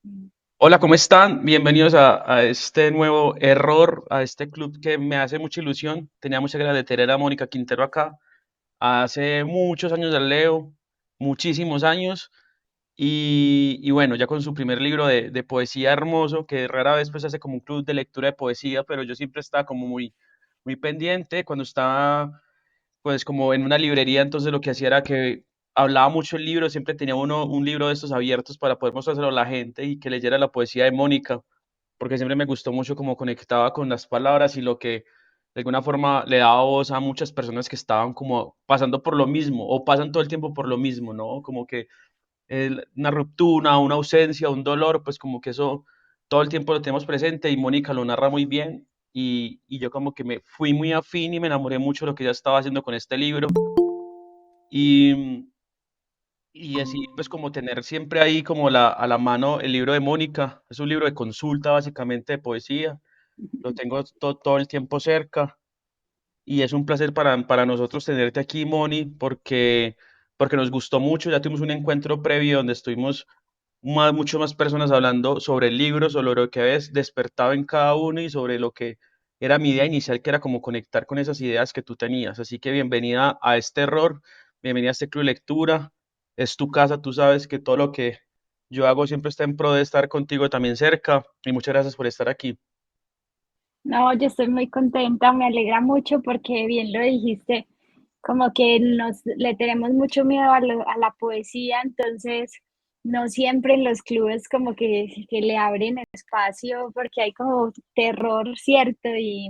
Mm. Hola, ¿cómo están? Bienvenidos a este nuevo error, a este club que me hace mucha ilusión. Tenía mucha ganas de tener a Mónica Quintero acá. Hace muchos años la leo, muchísimos años. Y bueno, ya con su primer libro de poesía hermoso, que rara vez pues hace como un club de lectura de poesía, pero yo siempre estaba como muy pendiente cuando estaba pues como en una librería, entonces lo que hacía era que hablaba mucho el libro, siempre tenía uno un libro de estos abiertos para poder mostrárselo a la gente y que leyera la poesía de Mónica, porque siempre me gustó mucho cómo conectaba con las palabras y lo que de alguna forma le daba voz a muchas personas que estaban como pasando por lo mismo o pasan todo el tiempo por lo mismo, ¿no? Como que una ruptura, una ausencia, un dolor, pues como que eso todo el tiempo lo tenemos presente y Mónica lo narra muy bien y yo como que me fui muy afín y me enamoré mucho de lo que ella estaba haciendo con este libro y, y así pues como tener siempre ahí como a la mano el libro de Mónica, es un libro de consulta básicamente de poesía, lo tengo todo el tiempo cerca y es un placer para nosotros tenerte aquí, Moni, porque nos gustó mucho, ya tuvimos un encuentro previo donde estuvimos mucho más personas hablando sobre el libro, sobre lo que habías despertado en cada uno y sobre lo que era mi idea inicial, que era como conectar con esas ideas que tú tenías. Así que bienvenida a este error, bienvenida a este club de lectura. Es tu casa, tú sabes que todo lo que yo hago siempre está en pro de estar contigo también cerca y muchas gracias por estar aquí. No, yo estoy muy contenta, me alegra mucho porque bien lo dijiste, como que le tenemos mucho miedo a la poesía, entonces no siempre en los clubes como que le abren espacio porque hay como terror, ¿cierto? Y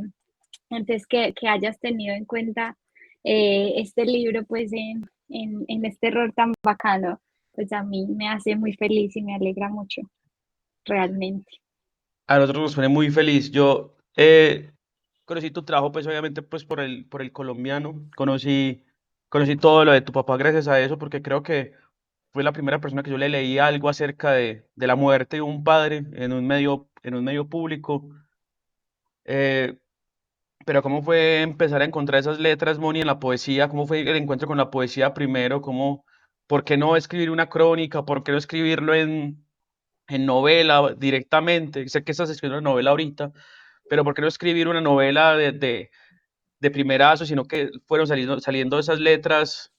entonces que hayas tenido en cuenta este libro pues en este error tan bacano, pues a mí me hace muy feliz y me alegra mucho, realmente. A nosotros nos pone muy feliz. Yo conocí tu trabajo, pues obviamente, pues por el colombiano. Conocí todo lo de tu papá gracias a eso, porque creo que fue la primera persona que yo le leí algo acerca de la muerte de un padre en un medio público. Eh, pero ¿cómo fue empezar a encontrar esas letras, Moni, en la poesía? ¿Cómo fue el encuentro con la poesía primero? ¿Por qué no escribir una crónica? ¿Por qué no escribirlo en novela directamente? Sé que estás escribiendo una novela ahorita, pero ¿por qué no escribir una novela de primerazo, sino que fueron saliendo esas letras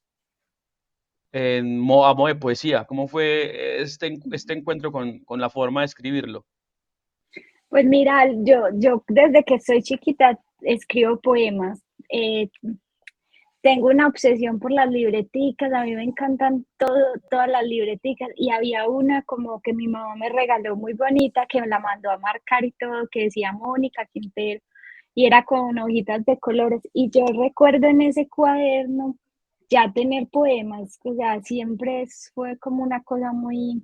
a modo de poesía? ¿Cómo fue este encuentro con la forma de escribirlo? Pues mira, yo desde que soy chiquita escribo poemas. Eh, Tengo una obsesión por las libreticas, a mí me encantan todas las libreticas y había una como que mi mamá me regaló muy bonita que me la mandó a marcar y todo, que decía Mónica Quintero y era con hojitas de colores y yo recuerdo en ese cuaderno ya tener poemas, o sea, fue como una cosa muy,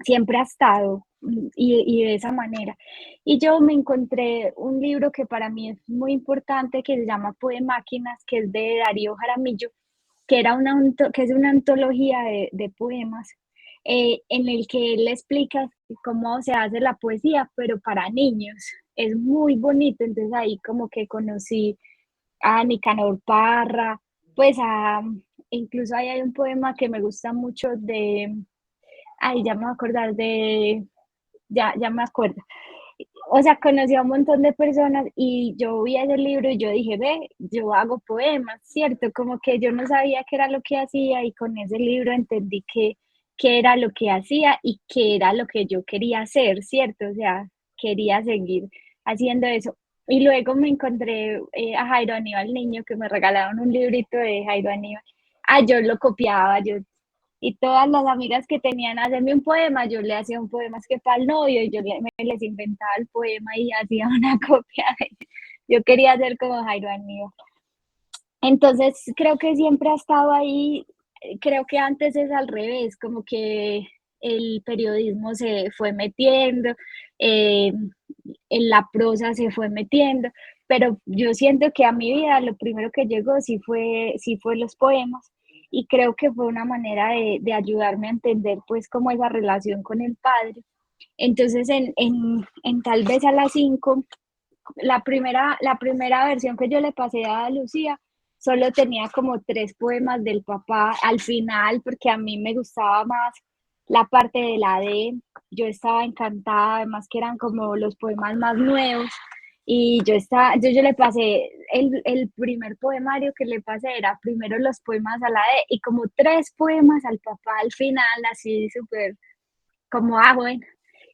siempre ha estado y de esa manera. Y yo me encontré un libro que para mí es muy importante que se llama Poemáquinas, que es de Darío Jaramillo, que es una antología de poemas en el que él explica cómo se hace la poesía, pero para niños. Es muy bonito, entonces ahí como que conocí a Nicanor Parra, pues incluso ahí hay un poema que me gusta mucho ay, ya me voy a acordar ya me acuerdo. O sea, conocí a un montón de personas y yo vi ese libro y yo dije, ve, yo hago poemas, ¿cierto? Como que yo no sabía qué era lo que hacía y con ese libro entendí qué era lo que hacía y qué era lo que yo quería hacer, ¿cierto? O sea, quería seguir haciendo eso. Y luego me encontré a Jairo Aníbal Niño, que me regalaron un librito de Jairo Aníbal. Ah, yo lo copiaba, y todas las amigas que tenían hacerme un poema, yo le hacía un poema es que para el novio y me les inventaba el poema y hacía una copia. Yo quería ser como Jairo Aníbal. Entonces creo que siempre ha estado ahí, creo que antes es al revés, como que el periodismo se fue metiendo, eh, en la prosa se fue metiendo, pero yo siento que a mi vida lo primero que llegó sí fue los poemas y creo que fue una manera de ayudarme a entender pues como esa relación con el padre. Entonces en tal vez a las 5 la primera versión que yo le pasé a Lucía solo tenía como tres poemas del papá al final, porque a mí me gustaba más. la parte de la D, yo estaba encantada, además que eran como los poemas más nuevos. Y yo le pasé, el primer poemario que le pasé era primero los poemas a la D y como tres poemas al papá al final, así súper como, bueno.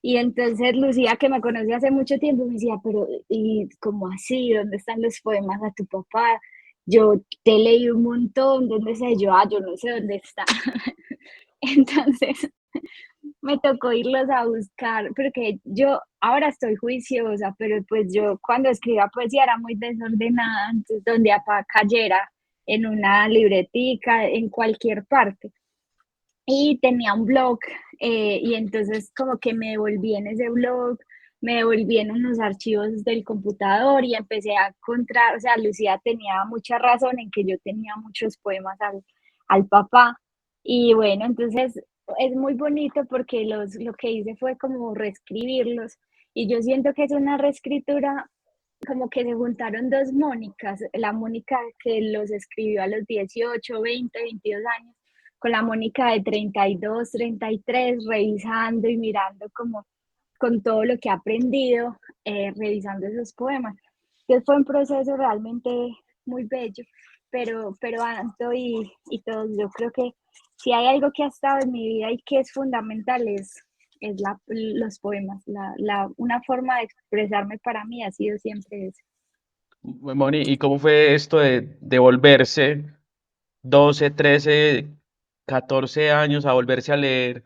Y entonces Lucía, que me conoce hace mucho tiempo, me decía, pero, ¿y cómo así? ¿Dónde están los poemas a tu papá? Yo te leí un montón, ¿dónde está? Yo, yo no sé dónde está. Entonces me tocó irlos a buscar, porque yo ahora estoy juiciosa, pero pues yo cuando escribía poesía era muy desordenada, entonces donde apa cayera, en una libretica, en cualquier parte. Y tenía un blog, y entonces como que me devolví en ese blog, me devolví en unos archivos del computador y empecé a encontrar, o sea, Lucía tenía mucha razón en que yo tenía muchos poemas al papá. Y bueno, entonces es muy bonito porque lo que hice fue como reescribirlos. Y yo siento que es una reescritura como que se juntaron dos Mónicas, la Mónica que los escribió a los 18, 20, 22 años, con la Mónica de 32, 33, revisando y mirando como con todo lo que ha aprendido, revisando esos poemas. Entonces fue un proceso realmente muy bello, pero Anto y todos, yo creo que si hay algo que ha estado en mi vida y que es fundamental es los poemas. Una forma de expresarme para mí ha sido siempre eso. Moni, ¿y cómo fue esto de volverse 12, 13, 14 años a volverse a leer?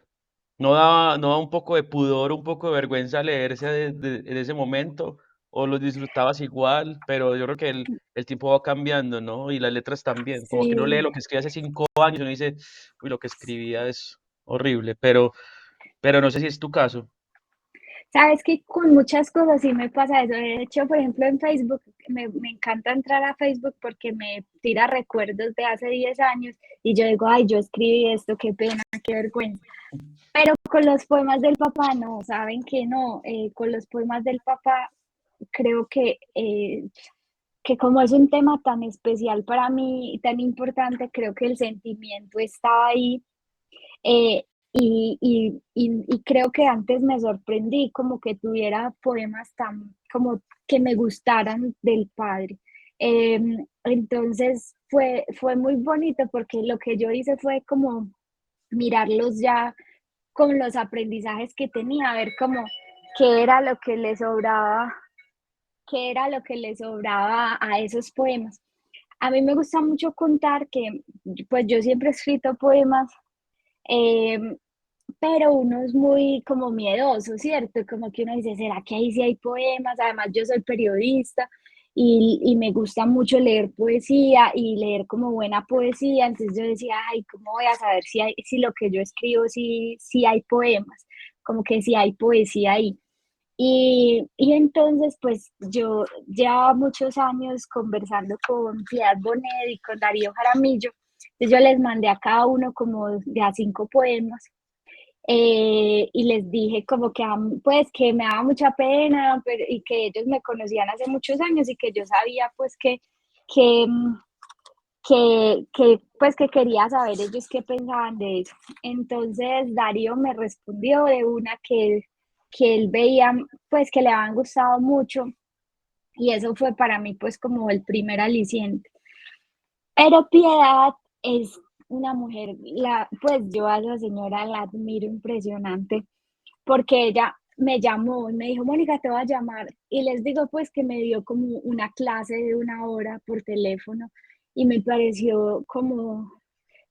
¿No da un poco de pudor, un poco de vergüenza leerse en ese momento? ¿O los disfrutabas igual? Pero yo creo que el tiempo va cambiando, ¿no? Y las letras también. Como que uno lee Sí, lo que escribía hace 5 años y uno dice, uy, lo que escribía es horrible. Pero no sé si es tu caso. sabes que con muchas cosas sí me pasa eso. De hecho, por ejemplo, en Facebook, me encanta entrar a Facebook porque me tira recuerdos de hace 10 años y yo digo, ay, yo escribí esto, qué pena, qué vergüenza. Pero con los poemas del papá, no, saben que no. Con los poemas del papá, creo que como es un tema tan especial para mí, tan importante, creo que el sentimiento está ahí. Eh, y creo que antes me sorprendí como que tuviera poemas tan como que me gustaran del padre. Eh, entonces fue muy bonito porque lo que yo hice fue como mirarlos ya con los aprendizajes que tenía, a ver cómo qué era lo que le sobraba, qué era lo que le sobraba a esos poemas. A mí me gusta mucho contar que pues yo siempre he escrito poemas, eh, pero uno es muy como miedoso, ¿cierto? Como que uno dice, ¿será que ahí sí hay poemas? Además, yo soy periodista y me gusta mucho leer poesía y leer como buena poesía, entonces yo decía, ay, ¿cómo voy a saber si lo que yo escribo si hay poemas? Como que si hay poesía ahí. Y entonces, pues yo llevaba muchos años conversando con Piedad Bonet y con Darío Jaramillo, entonces yo les mandé a cada uno como de a 5 poemas, y les dije como que pues que me daba mucha pena y que ellos me conocían hace muchos años y que yo sabía pues que, mm, pues que quería saber ellos qué pensaban de eso. Entonces Darío me respondió de una que él veía pues que le habían gustado mucho y eso fue para mí pues como el primer aliciente. Pero Piedad es una mujer, pues yo a esa señora la admiro impresionante porque ella me llamó y me dijo, Mónica, te voy a llamar. Y les digo, pues, que me dio como una clase de 1 hora por teléfono y me pareció como,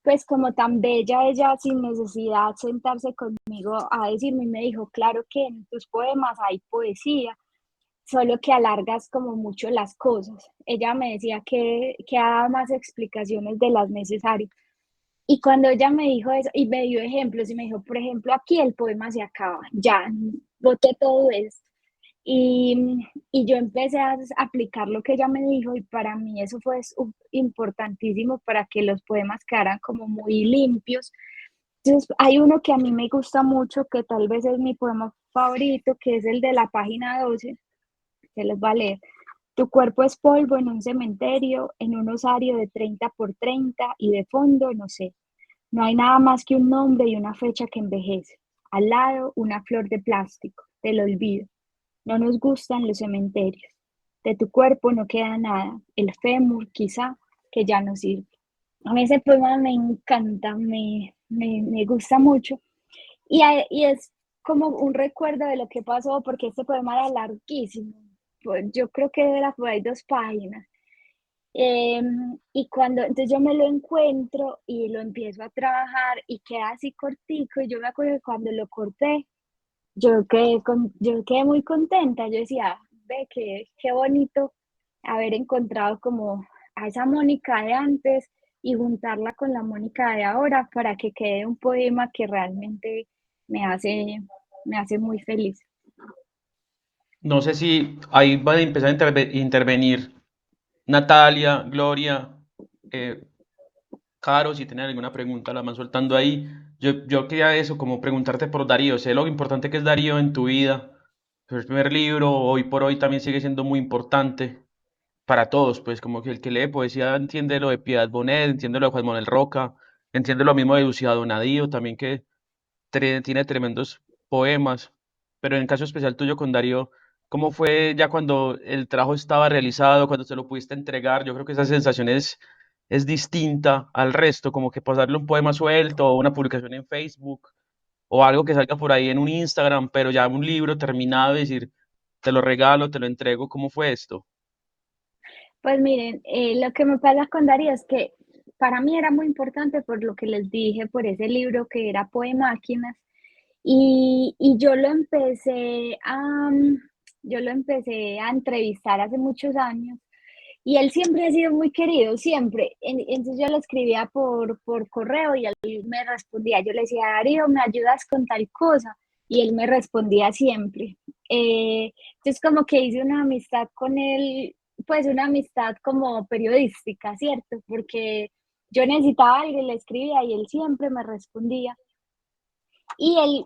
pues, como tan bella ella sin necesidad de sentarse conmigo a decirme y me dijo, claro que en tus poemas hay poesía, solo que alargas como mucho las cosas. Ella me decía que daba más explicaciones de las necesarias. Y cuando ella me dijo eso, y me dio ejemplos, y me dijo, por ejemplo, aquí el poema se acaba, ya, boté todo eso. Y yo empecé a aplicar lo que ella me dijo, y para mí eso fue importantísimo para que los poemas quedaran como muy limpios. Entonces, hay uno que a mí me gusta mucho, que tal vez es mi poema favorito, que es el de la página 12, se los va a leer. Tu cuerpo es polvo en un cementerio, en un osario de 30 por 30 y de fondo, no sé. No hay nada más que un nombre y una fecha que envejece. Al lado, una flor de plástico, del olvido. No nos gustan los cementerios. De tu cuerpo no queda nada. El fémur, quizá, que ya no sirve. A mí ese poema me encanta, me gusta mucho. Y es como un recuerdo de lo que pasó, porque este poema era larguísimo. Pues yo creo que era por ahí 2 páginas. Y entonces yo me lo encuentro y lo empiezo a trabajar y queda así cortico. Y yo me acuerdo que cuando lo corté, yo quedé muy contenta. Yo decía, ve, qué bonito haber encontrado como a esa Mónica de antes y juntarla con la Mónica de ahora para que quede un poema que realmente me hace, me hace muy feliz. No sé si ahí van a empezar a intervenir Natalia, Gloria, eh, Caro, si tienen alguna pregunta, la van soltando ahí. Yo quería eso, como preguntarte por Darío. Sé lo importante que es Darío en tu vida. El primer libro, hoy por hoy, también sigue siendo muy importante para todos, pues como que el que lee poesía entiende lo de Piedad Bonet, entiende lo de Juan Manuel Roca, entiende lo mismo de Luciano Donadío, también que tiene tremendos poemas, pero en el caso especial tuyo con Darío, ¿cómo fue ya cuando el trabajo estaba realizado, cuando te lo pudiste entregar? Yo creo que esa sensación es distinta al resto, como que pasarle un poema suelto o una publicación en Facebook o algo que salga por ahí en un Instagram, pero ya un libro terminado y decir, te lo regalo, te lo entrego, ¿cómo fue esto? Pues miren, lo que me pasa con Darío es que para mí era muy importante por lo que les dije, por ese libro que era Poe Máquinas, y yo lo empecé a entrevistar hace muchos años, y él siempre ha sido muy querido, siempre. Entonces yo le escribía por correo y él me respondía. Yo le decía, Darío, ¿me ayudas con tal cosa? Y él me respondía siempre. Entonces como que hice una amistad con él, pues una amistad como periodística, ¿cierto? Porque yo necesitaba algo y le escribía y él siempre me respondía. Y él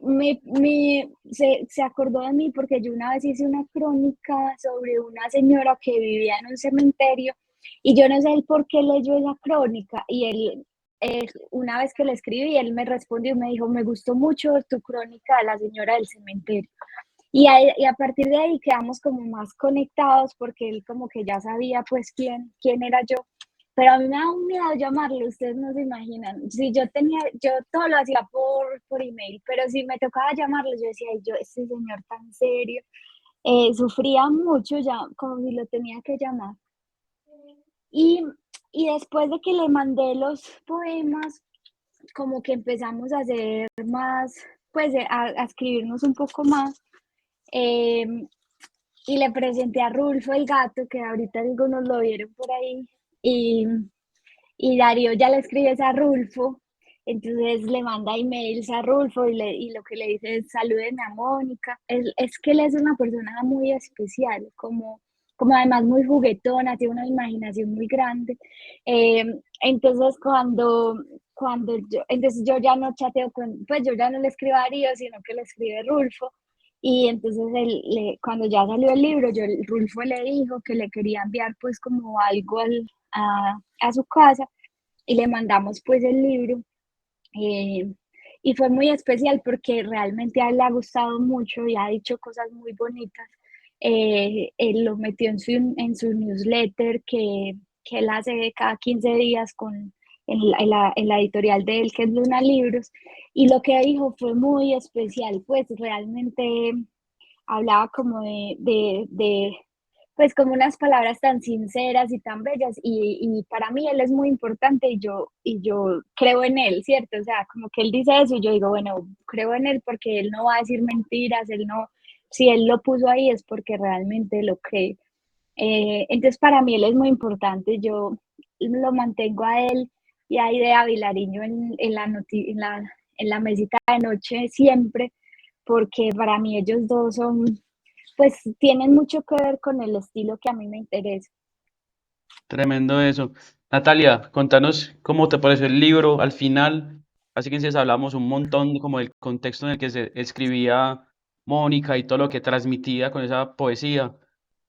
se acordó de mí porque yo una vez hice una crónica sobre una señora que vivía en un cementerio y yo no sé el por qué leyó esa crónica y una vez que le escribí, él me respondió y me dijo, me gustó mucho tu crónica de la señora del cementerio. Y a partir de ahí quedamos como más conectados porque él como que ya sabía pues quién era yo. Pero a mí me da un miedo llamarlo, ustedes no se imaginan. Si yo todo lo hacía por email, pero si me tocaba llamarlo, yo decía, "Ay, yo, este señor tan serio, sufría mucho ya, como si lo tenía que llamar. Y, y después de que le mandé los poemas, como que empezamos a hacer más, pues a escribirnos un poco más. eh, y le presenté a Rulfo el gato, que ahorita algunos lo vieron por ahí, y, y Darío ya le escribe a Rulfo, entonces le manda emails a Rulfo y lo que le dice es salúdeme a Mónica. Es que él es una persona muy especial, como además muy juguetona, tiene una imaginación muy grande. Eh, entonces entonces yo ya no chateo pues yo ya no le escribo a Darío, sino que le escribe Rulfo. Y entonces cuando ya salió el libro, Rulfo le dijo que le quería enviar pues como algo a su casa y le mandamos pues el libro. eh, y fue muy especial porque realmente a él le ha gustado mucho y ha dicho cosas muy bonitas. Él lo metió en su newsletter que él hace cada 15 días en la editorial de él, que es Luna Libros, y lo que dijo fue muy especial, pues realmente hablaba como pues como unas palabras tan sinceras y tan bellas y para mí él es muy importante y yo creo en él, ¿cierto? O sea, como que él dice eso y yo digo, bueno, creo en él porque él no va a decir mentiras, él no, si él lo puso ahí es porque realmente lo cree. Entonces para mí él es muy importante, yo lo mantengo a él y a Idea Vilariño en la mesita de noche siempre, porque para mí ellos dos pues tienen mucho que ver con el estilo que a mí me interesa. Tremendo eso. Natalia, contanos cómo te pareció el libro al final. Así que si hablamos un montón como del contexto en el que se escribía Mónica y todo lo que transmitía con esa poesía.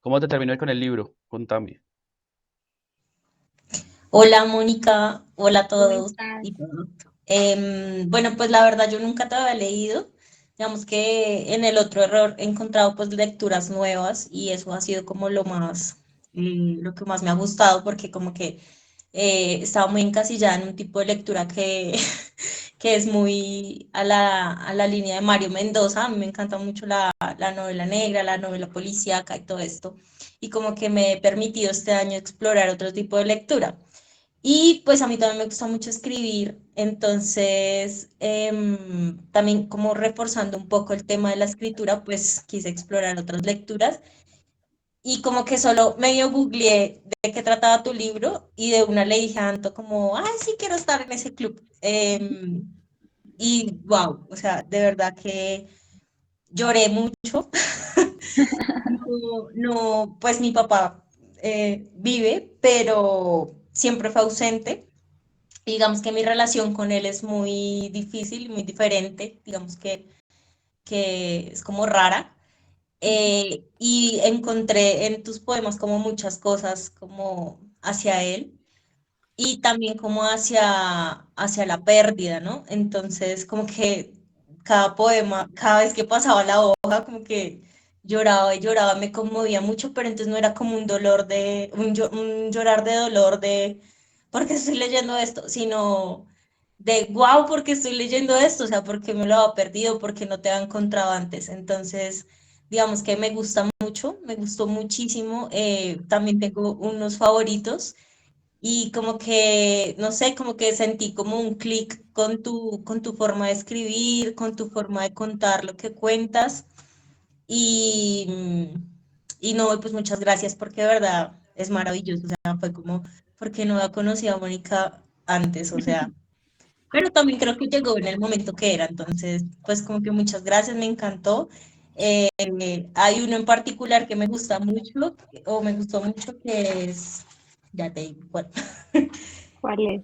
¿Cómo te terminó con el libro? Contame. Hola Mónica, hola a ¿Cómo todos. estás? Y todo. Bueno, pues la verdad yo nunca te había leído. Digamos que en el otro error he encontrado pues lecturas nuevas y eso ha sido como lo que más me ha gustado porque como que estaba muy encasillada en un tipo de lectura que, que es muy a la línea de Mario Mendoza. A mí me encanta mucho la novela negra, la novela policíaca y todo esto. Y como que me he permitido este año explorar otro tipo de lectura. Y pues a mí también me gusta mucho escribir, entonces también como reforzando un poco el tema de la escritura, pues quise explorar otras lecturas y como que solo medio googleé de qué trataba tu libro y de una le dije a Anto como, ay, sí quiero estar en ese club. Y wow, o sea, de verdad que lloré mucho. No, no, pues mi papá vive, pero siempre fue ausente. Digamos que mi relación con él es muy difícil, muy diferente, digamos que es como rara. Y encontré en tus poemas como muchas cosas como hacia él y también como hacia la pérdida, ¿no? Entonces, como que cada poema, cada vez que pasaba la hoja, como que lloraba y lloraba, me conmovía mucho, pero entonces no era como un dolor un llorar de dolor de, ¿por qué estoy leyendo esto? Sino de, wow, ¿por qué estoy leyendo esto? O sea, ¿porque me lo había perdido? ¿Porque no te había encontrado antes? Entonces, digamos que me gusta mucho, me gustó muchísimo. También tengo unos favoritos y como que, no sé, como que sentí como un clic con tu forma de escribir, con tu forma de contar lo que cuentas y, y no, pues muchas gracias porque de verdad es maravilloso, o sea, fue como porque no había conocido a Mónica antes, o sea, pero también creo que llegó en el momento que era, entonces, pues como que muchas gracias, me encantó. Hay uno en particular que me gusta mucho, o me gustó mucho, que es, ya te digo, bueno, ¿Cuál es?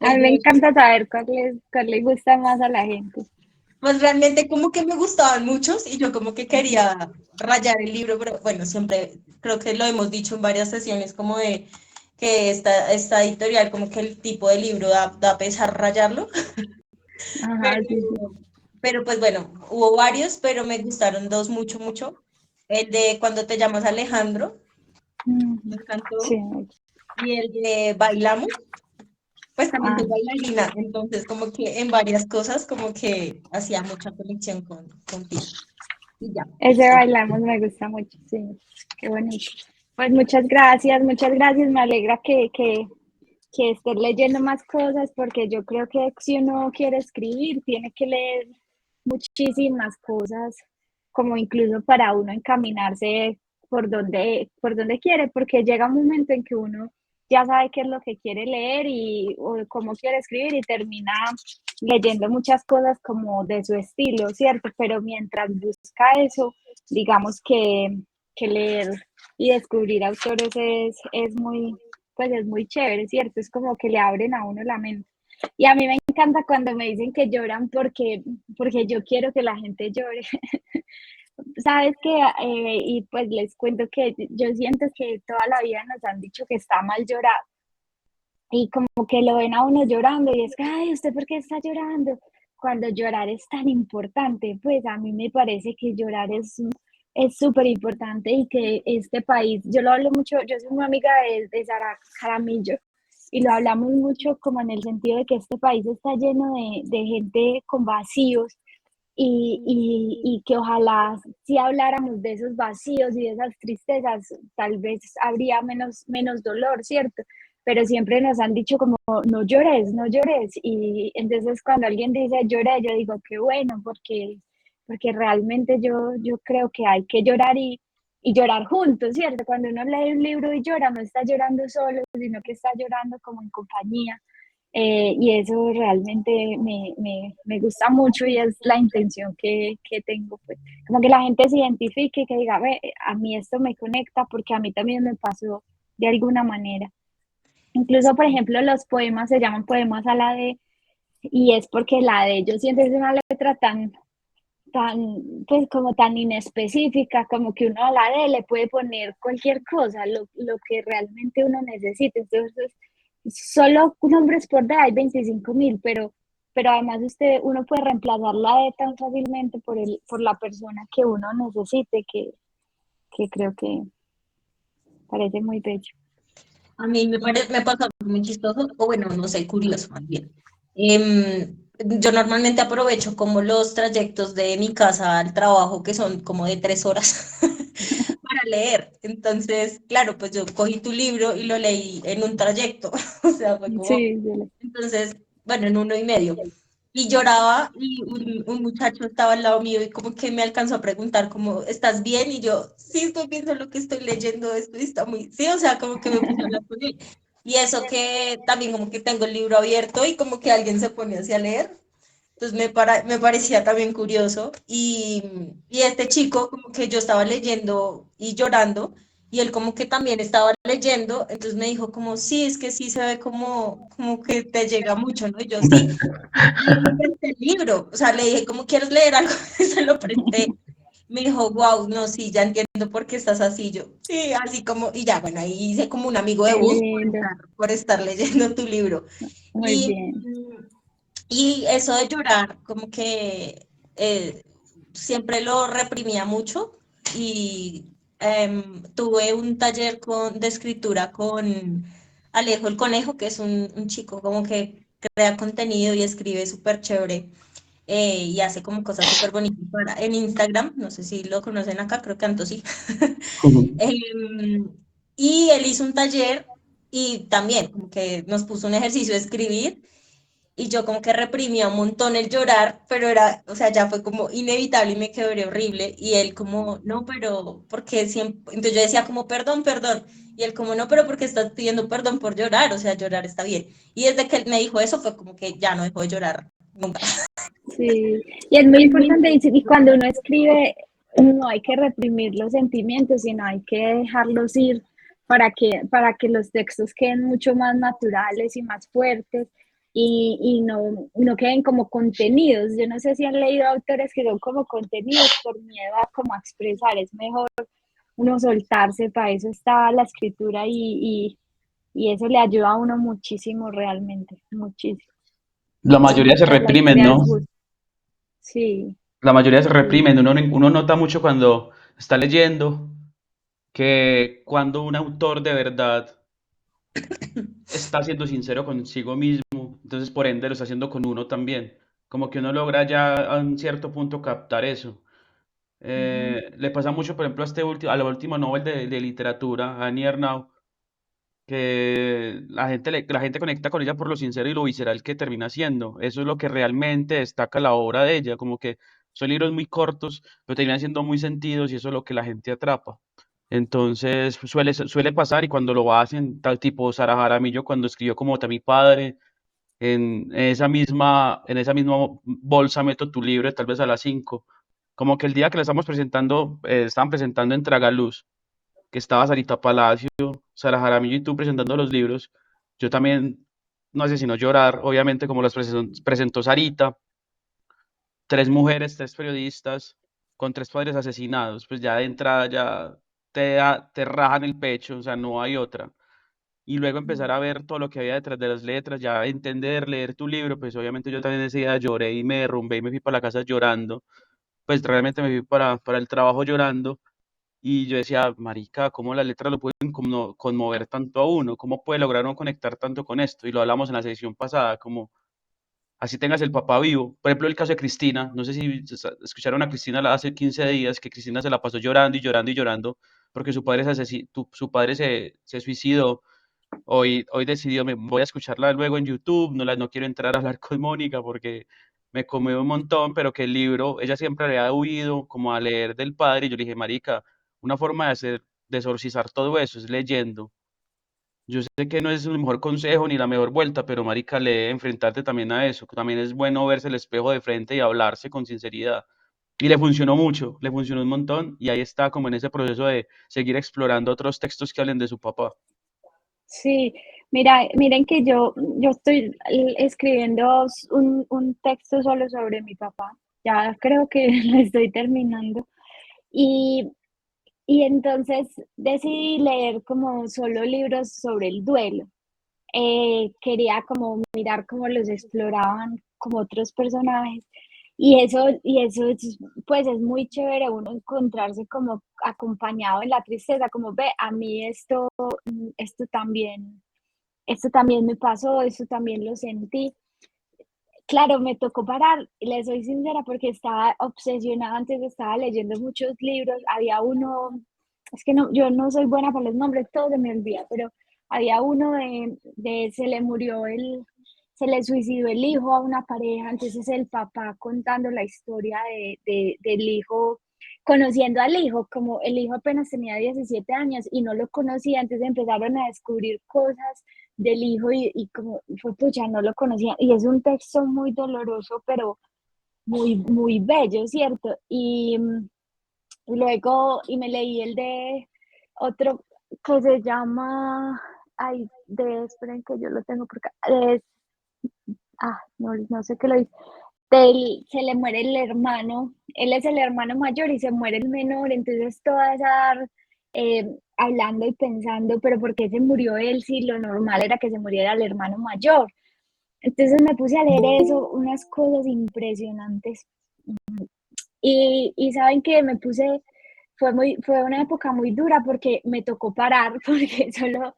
A el mí me de, encanta saber cuál le gusta más a la gente. pues realmente como que me gustaban muchos y yo como que quería rayar el libro, pero bueno, siempre creo que lo hemos dicho en varias sesiones como de que esta editorial como que el tipo de libro da pesar rayarlo, Ajá, sí, sí. pero, pero pues bueno, hubo varios, pero me gustaron dos mucho, mucho. El de Cuando te llamas Alejandro, me Ujú. Sí, encantó, y el de Bailamos. Pues también ah, soy bailarina, entonces como que en varias cosas como que hacía mucha conexión contigo. Y ya. ese bailamos me gusta mucho, sí, qué bonito. Pues muchas gracias, me alegra que estés leyendo más cosas porque yo creo que si uno quiere escribir, tiene que leer muchísimas cosas, como incluso para uno encaminarse por donde quiere, porque llega un momento en que uno ya sabe qué es lo que quiere leer y o cómo quiere escribir y termina leyendo muchas cosas como de su estilo, ¿cierto? Pero mientras busca eso, digamos que leer y descubrir autores es muy, pues es muy chévere, ¿cierto? Es como que le abren a uno la mente. Y a mí me encanta cuando me dicen que lloran porque yo quiero que la gente llore. Sabes que, y pues les cuento que yo siento que toda la vida nos han dicho que está mal llorar y como que lo ven a uno llorando y es que, ay, ¿usted por qué está llorando? Cuando llorar es tan importante, pues a mí me parece que llorar es súper importante y que este país, yo lo hablo mucho, yo soy una amiga de Sara Jaramillo y lo hablamos mucho como en el sentido de que este país está lleno de gente con vacíos y que ojalá si habláramos de esos vacíos y de esas tristezas, tal vez habría menos dolor, ¿cierto? Pero siempre nos han dicho como, no llores, no llores. Y entonces cuando alguien dice lloré, yo digo, qué bueno, porque realmente yo creo que hay que llorar y llorar juntos, ¿cierto? Cuando uno lee un libro y llora, no está llorando solo, sino que está llorando como en compañía. Y eso realmente me gusta mucho y es la intención que tengo, pues, como que la gente se identifique y que diga, ve, a mí esto me conecta porque a mí también me pasó de alguna manera. Incluso, por ejemplo, los poemas se llaman poemas a la de, y es porque la de ellos siempre es una letra pues como tan inespecífica, como que uno a la D le puede poner cualquier cosa, lo que realmente uno necesite. Entonces, solo nombres por D hay 25.000, pero además uno puede reemplazar la D tan fácilmente por la persona que uno necesite, que creo que parece muy bello. A mí me pasa muy chistoso, o bueno, no sé, curioso más bien. Yo normalmente aprovecho como los trayectos de mi casa al trabajo, que son como de 3 horas, para leer. Entonces, claro, pues yo cogí tu libro y lo leí en un trayecto, o sea, fue como, Sí, entonces, bueno, en 1 y medio. Y lloraba y un muchacho estaba al lado mío y como que me alcanzó a preguntar como, ¿estás bien? Y yo, sí, estoy viendo lo que estoy leyendo, esto y está muy, sí, o sea, como que me puse a hablar con él. Y eso que también como que tengo el libro abierto y como que alguien se pone así a leer. Entonces me parecía también curioso. Y este chico, como que yo estaba leyendo y llorando, y él como que también estaba leyendo, entonces me dijo como, sí, es que sí se ve como que te llega mucho, ¿no? Y yo, sí, y le presté el libro, o sea, le dije, ¿cómo quieres leer algo? Y se lo presté. Me dijo, wow, no, sí, ya entiendo por qué estás así. Yo, sí, así como, y ya, bueno, ahí hice como un amigo de qué bus lindo, por estar leyendo tu libro. muy Y, bien. y eso de llorar, como que siempre lo reprimía mucho y tuve un taller de escritura con Alejo el Conejo, que es un chico como que crea contenido y escribe súper chévere y hace como cosas súper bonitas en Instagram, no sé si lo conocen acá, creo que Anto sí. Em, y él hizo un taller y también como que nos puso un ejercicio de escribir y yo como que reprimía un montón el llorar, pero era, o sea, ya fue como inevitable y me quebré horrible. Y él como, no, pero porque siempre, entonces yo decía como, perdón, perdón. Y él como, no, pero porque estás pidiendo perdón por llorar, o sea, llorar está bien. Y desde que él me dijo eso fue como que ya no dejó de llorar nunca. Sí, y es muy importante, y cuando uno escribe, no hay que reprimir los sentimientos, sino hay que dejarlos ir para que los textos queden mucho más naturales y más fuertes y no queden como contenidos. Yo no sé si han leído autores que son como contenidos por miedo a como a expresar, es mejor uno soltarse, para eso está la escritura y eso le ayuda a uno muchísimo realmente, muchísimo. La Y mayoría se mientras la reprimen, historia ¿no? nos gusta. Sí, La mayoría se sí, reprimen. Uno nota mucho cuando está leyendo que cuando un autor de verdad está siendo sincero consigo mismo, entonces por ende lo está haciendo con uno también. Como que uno logra ya a un cierto punto captar eso. Le pasa mucho, por ejemplo, a la última Nobel de literatura, a Annie Ernaux, que la gente conecta con ella por lo sincero y lo visceral que termina siendo. Eso es lo que realmente destaca la obra de ella, como que son libros muy cortos, pero terminan siendo muy sentidos y eso es lo que la gente atrapa. Entonces suele pasar y cuando lo hacen, tal tipo Sara Jaramillo cuando escribió Como Vota mi padre, en esa misma bolsa meto tu libro, tal vez a las 5. Como que el día que la estamos presentando, estaban presentando en Tragaluz, que estaba Sarita Palacio, Sara Jaramillo y tú presentando los libros, yo también no hace sino llorar, obviamente como presentó Sarita, 3 mujeres, 3 periodistas, con 3 padres asesinados, pues ya de entrada ya te rajan el pecho, o sea, no hay otra. Y luego empezar a ver todo lo que había detrás de las letras, ya entender, leer tu libro, pues obviamente yo también ese día lloré y me derrumbé y me fui para la casa llorando, pues realmente me fui para el trabajo llorando y yo decía, marica, ¿cómo las letras lo pueden conmover tanto a uno? ¿Cómo puede lograr uno conectar tanto con esto? Y lo hablamos en la sesión pasada, como así tengas el papá vivo. Por ejemplo, el caso de Cristina, no sé si escucharon a Cristina hace 15 días, que Cristina se la pasó llorando y llorando y llorando porque su padre se suicidó. Hoy decidió, me voy a escucharla luego en YouTube, no quiero entrar a hablar con Mónica porque me comió un montón, pero que el libro, ella siempre había huido como a leer del padre, y yo le dije, marica, una forma de exorcizar todo eso es leyendo. Yo sé que no es el mejor consejo ni la mejor vuelta, pero marica, lee, enfrentarte también a eso, que también es bueno verse el espejo de frente y hablarse con sinceridad. Y le funcionó mucho, le funcionó un montón, y ahí está como en ese proceso de seguir explorando otros textos que hablen de su papá. sí. Miren que yo estoy escribiendo un texto solo sobre mi papá. Ya creo que lo estoy terminando. Y, y entonces decidí leer como solo libros sobre el duelo. Quería como mirar cómo los exploraban como otros personajes. Y eso pues es muy chévere uno encontrarse como acompañado en la tristeza, como ve, a mí esto también me pasó, esto también lo sentí. Claro, me tocó parar, le soy sincera, porque estaba obsesionada, antes estaba leyendo muchos libros, había uno, es que no, yo no soy buena para los nombres, todo se me olvida, pero había uno se le suicidó el hijo a una pareja, entonces el papá contando la historia del hijo, conociendo al hijo, como el hijo apenas tenía 17 años y no lo conocía, entonces empezaron a descubrir cosas del hijo y como fue pucha, no lo conocía. Y es un texto muy doloroso, pero muy, muy bello, ¿cierto? Y luego, y me leí el de otro que se llama, ay, esperen que yo lo tengo por acá, no sé qué lo dice, se le muere el hermano, él es el hermano mayor y se muere el menor, entonces toda esa hablando y pensando, pero ¿por qué se murió él si lo normal era que se muriera el hermano mayor? Entonces me puse a leer eso, unas cosas impresionantes. Y saben que fue una época muy dura porque me tocó parar, porque solo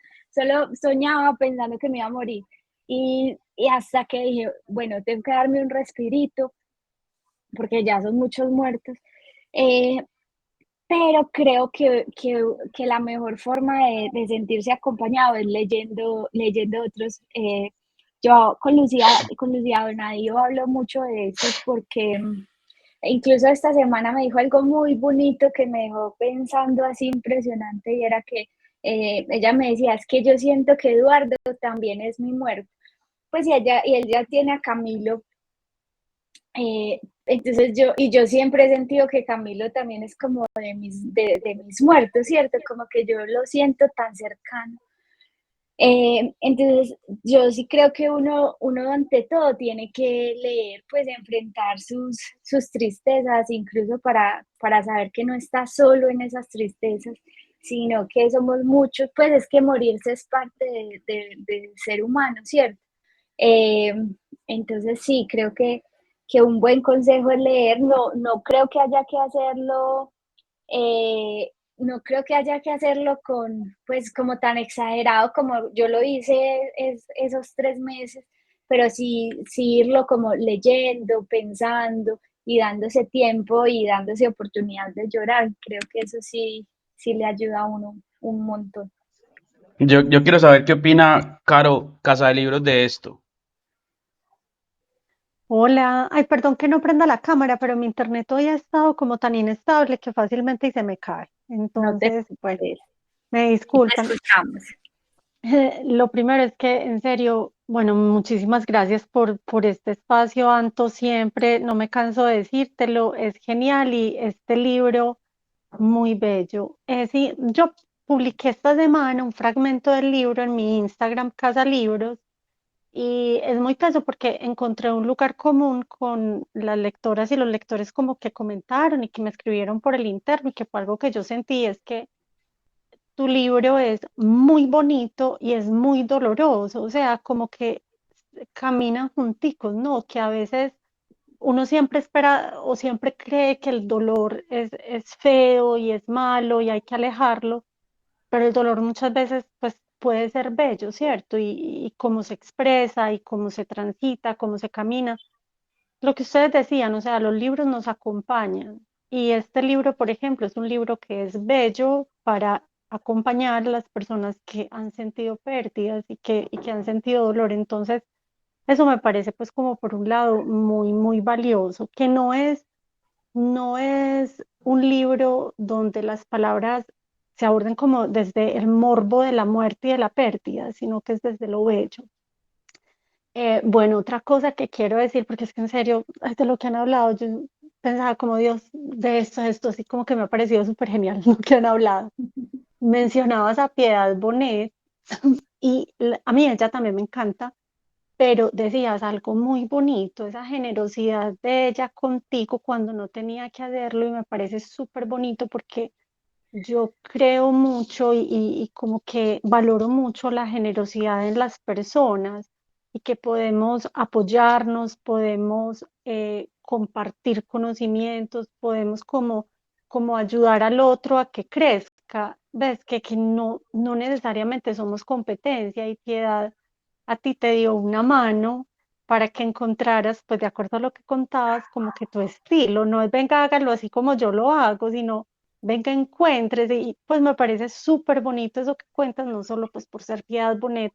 soñaba pensando que me iba a morir. Y hasta que dije, bueno, tengo que darme un respirito, porque ya son muchos muertos. Eh, pero creo que la mejor forma de sentirse acompañado es leyendo otros. Yo con Lucía Donadio hablo mucho de eso porque incluso esta semana me dijo algo muy bonito que me dejó pensando así impresionante y era que ella me decía, es que yo siento que Eduardo también es mi muerto. Pues y él ya tiene a Camilo, entonces yo siempre he sentido que Camilo también es como de mis muertos, ¿cierto? Como que yo lo siento tan cercano. Entonces, yo sí creo que uno ante todo tiene que leer, pues enfrentar sus tristezas, incluso para saber que no está solo en esas tristezas, sino que somos muchos, pues es que morirse es parte del ser humano, ¿cierto? Eh, entonces sí, creo que un buen consejo es leer, no creo que haya que hacerlo no creo que haya que hacerlo pues, como tan exagerado como yo lo hice esos 3 meses, pero sí irlo como leyendo, pensando y dándose tiempo y dándose oportunidad de llorar. Creo que eso sí le ayuda a uno un montón. Yo quiero saber qué opina Caro Casa de Libros de esto. Hola, ay, perdón que no prenda la cámara, pero mi internet hoy ha estado como tan inestable que fácilmente y se me cae. No te Entonces, bueno, preocupes, me y te disculpan. escuchamos. Lo primero es que, en serio, bueno, muchísimas gracias por este espacio, Anto, siempre, no me canso de decírtelo, es genial y este libro muy bello. Sí, yo publiqué esta semana un fragmento del libro en mi Instagram, Casa Libros. Y es muy teso porque encontré un lugar común con las lectoras y los lectores como que comentaron y que me escribieron por el interno y que fue algo que yo sentí, es que tu libro es muy bonito y es muy doloroso, o sea, como que caminan junticos, ¿no? Que a veces uno siempre espera o siempre cree que el dolor es feo y es malo y hay que alejarlo, pero el dolor muchas veces pues puede ser bello, ¿cierto? Y cómo se expresa y cómo se transita, cómo se camina. Lo que ustedes decían, o sea, los libros nos acompañan y este libro, por ejemplo, es un libro que es bello para acompañar a las personas que han sentido pérdidas y que han sentido dolor. Entonces, eso me parece pues como por un lado muy, muy valioso, que no es un libro donde las palabras se aborden como desde el morbo de la muerte y de la pérdida, sino que es desde lo bello. Bueno, otra cosa que quiero decir, porque es que en serio, de lo que han hablado, yo pensaba como Dios, de esto, así como que me ha parecido súper genial lo que han hablado. Mencionabas a Piedad Bonet y a mí ella también me encanta, pero decías algo muy bonito, esa generosidad de ella contigo cuando no tenía que hacerlo y me parece súper bonito porque yo creo mucho y como que valoro mucho la generosidad en las personas. y que podemos apoyarnos, podemos compartir conocimientos, podemos como ayudar al otro a que crezca. Ves que no necesariamente somos competencia y Piedad a ti te dio una mano para que encontraras, pues de acuerdo a lo que contabas, como que tu estilo, no es venga, hágalo así como yo lo hago, sino venga, encuentres, y pues me parece súper bonito eso que cuentas, no solo pues por ser Piedad Bonet,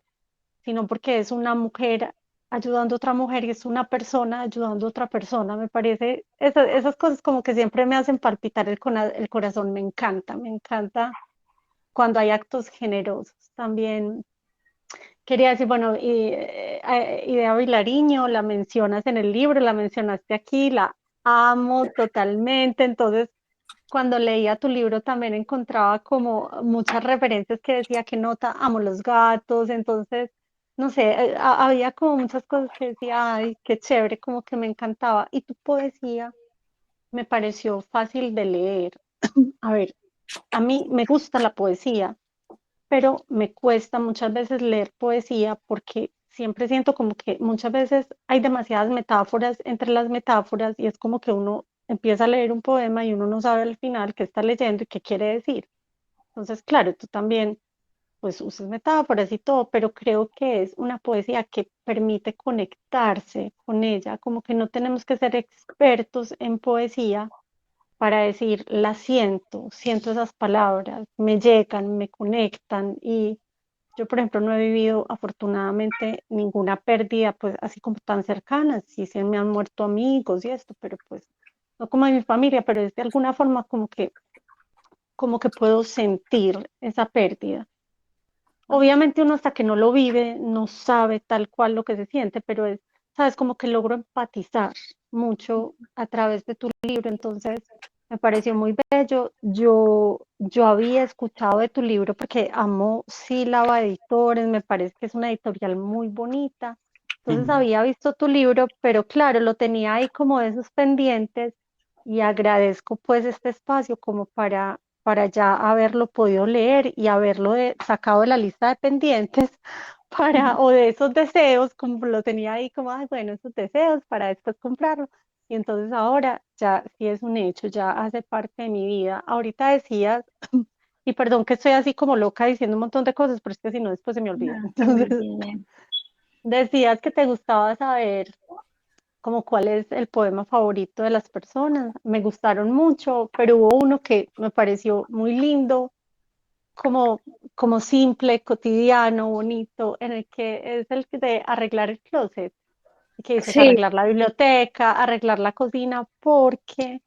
sino porque es una mujer ayudando a otra mujer y es una persona ayudando a otra persona. Me parece, esas cosas como que siempre me hacen palpitar el corazón, me encanta cuando hay actos generosos. También quería decir, bueno, Idea Vilariño, la mencionas en el libro, la mencionaste aquí, la amo totalmente, entonces cuando leía tu libro también encontraba como muchas referencias que decía que nota, amo los gatos, entonces, no sé, había como muchas cosas que decía, ay, qué chévere, como que me encantaba. Y tu poesía me pareció fácil de leer. A ver, a mí me gusta la poesía, pero me cuesta muchas veces leer poesía porque siempre siento como que muchas veces hay demasiadas metáforas entre las metáforas y es como que uno empieza a leer un poema y uno no sabe al final qué está leyendo y qué quiere decir. Entonces, claro, tú también pues usas metáforas y todo, pero creo que es una poesía que permite conectarse con ella, como que no tenemos que ser expertos en poesía para decir, la siento, siento esas palabras, me llegan, me conectan y yo, por ejemplo, no he vivido afortunadamente ninguna pérdida, pues así como tan cercana, sí se me han muerto amigos y esto, pero pues no como de mi familia, pero es de alguna forma como que puedo sentir esa pérdida. Obviamente uno hasta que no lo vive no sabe tal cual lo que se siente, pero es, sabes, como que logro empatizar mucho a través de tu libro, entonces me pareció muy bello. Yo había escuchado de tu libro porque amo Sílaba Editores, me parece que es una editorial muy bonita, entonces Ujú. había visto tu libro, pero claro, lo tenía ahí como de esos pendientes y agradezco pues este espacio como para ya haberlo podido leer y haberlo sacado de la lista de pendientes o de esos deseos, como lo tenía ahí como, ay, bueno, esos deseos para después comprarlo. Y entonces ahora ya sí es un hecho, ya hace parte de mi vida. Ahorita decías, y perdón que estoy así como loca diciendo un montón de cosas, pero es que si no después se me olvida. No, muy Entonces bien. decías que te gustaba saber como cuál es el poema favorito de las personas. Me gustaron mucho, pero hubo uno que me pareció muy lindo, como, como simple, cotidiano, bonito, en el que es el de arreglar el closet, que dices Sí, arreglar la biblioteca, arreglar la cocina, porque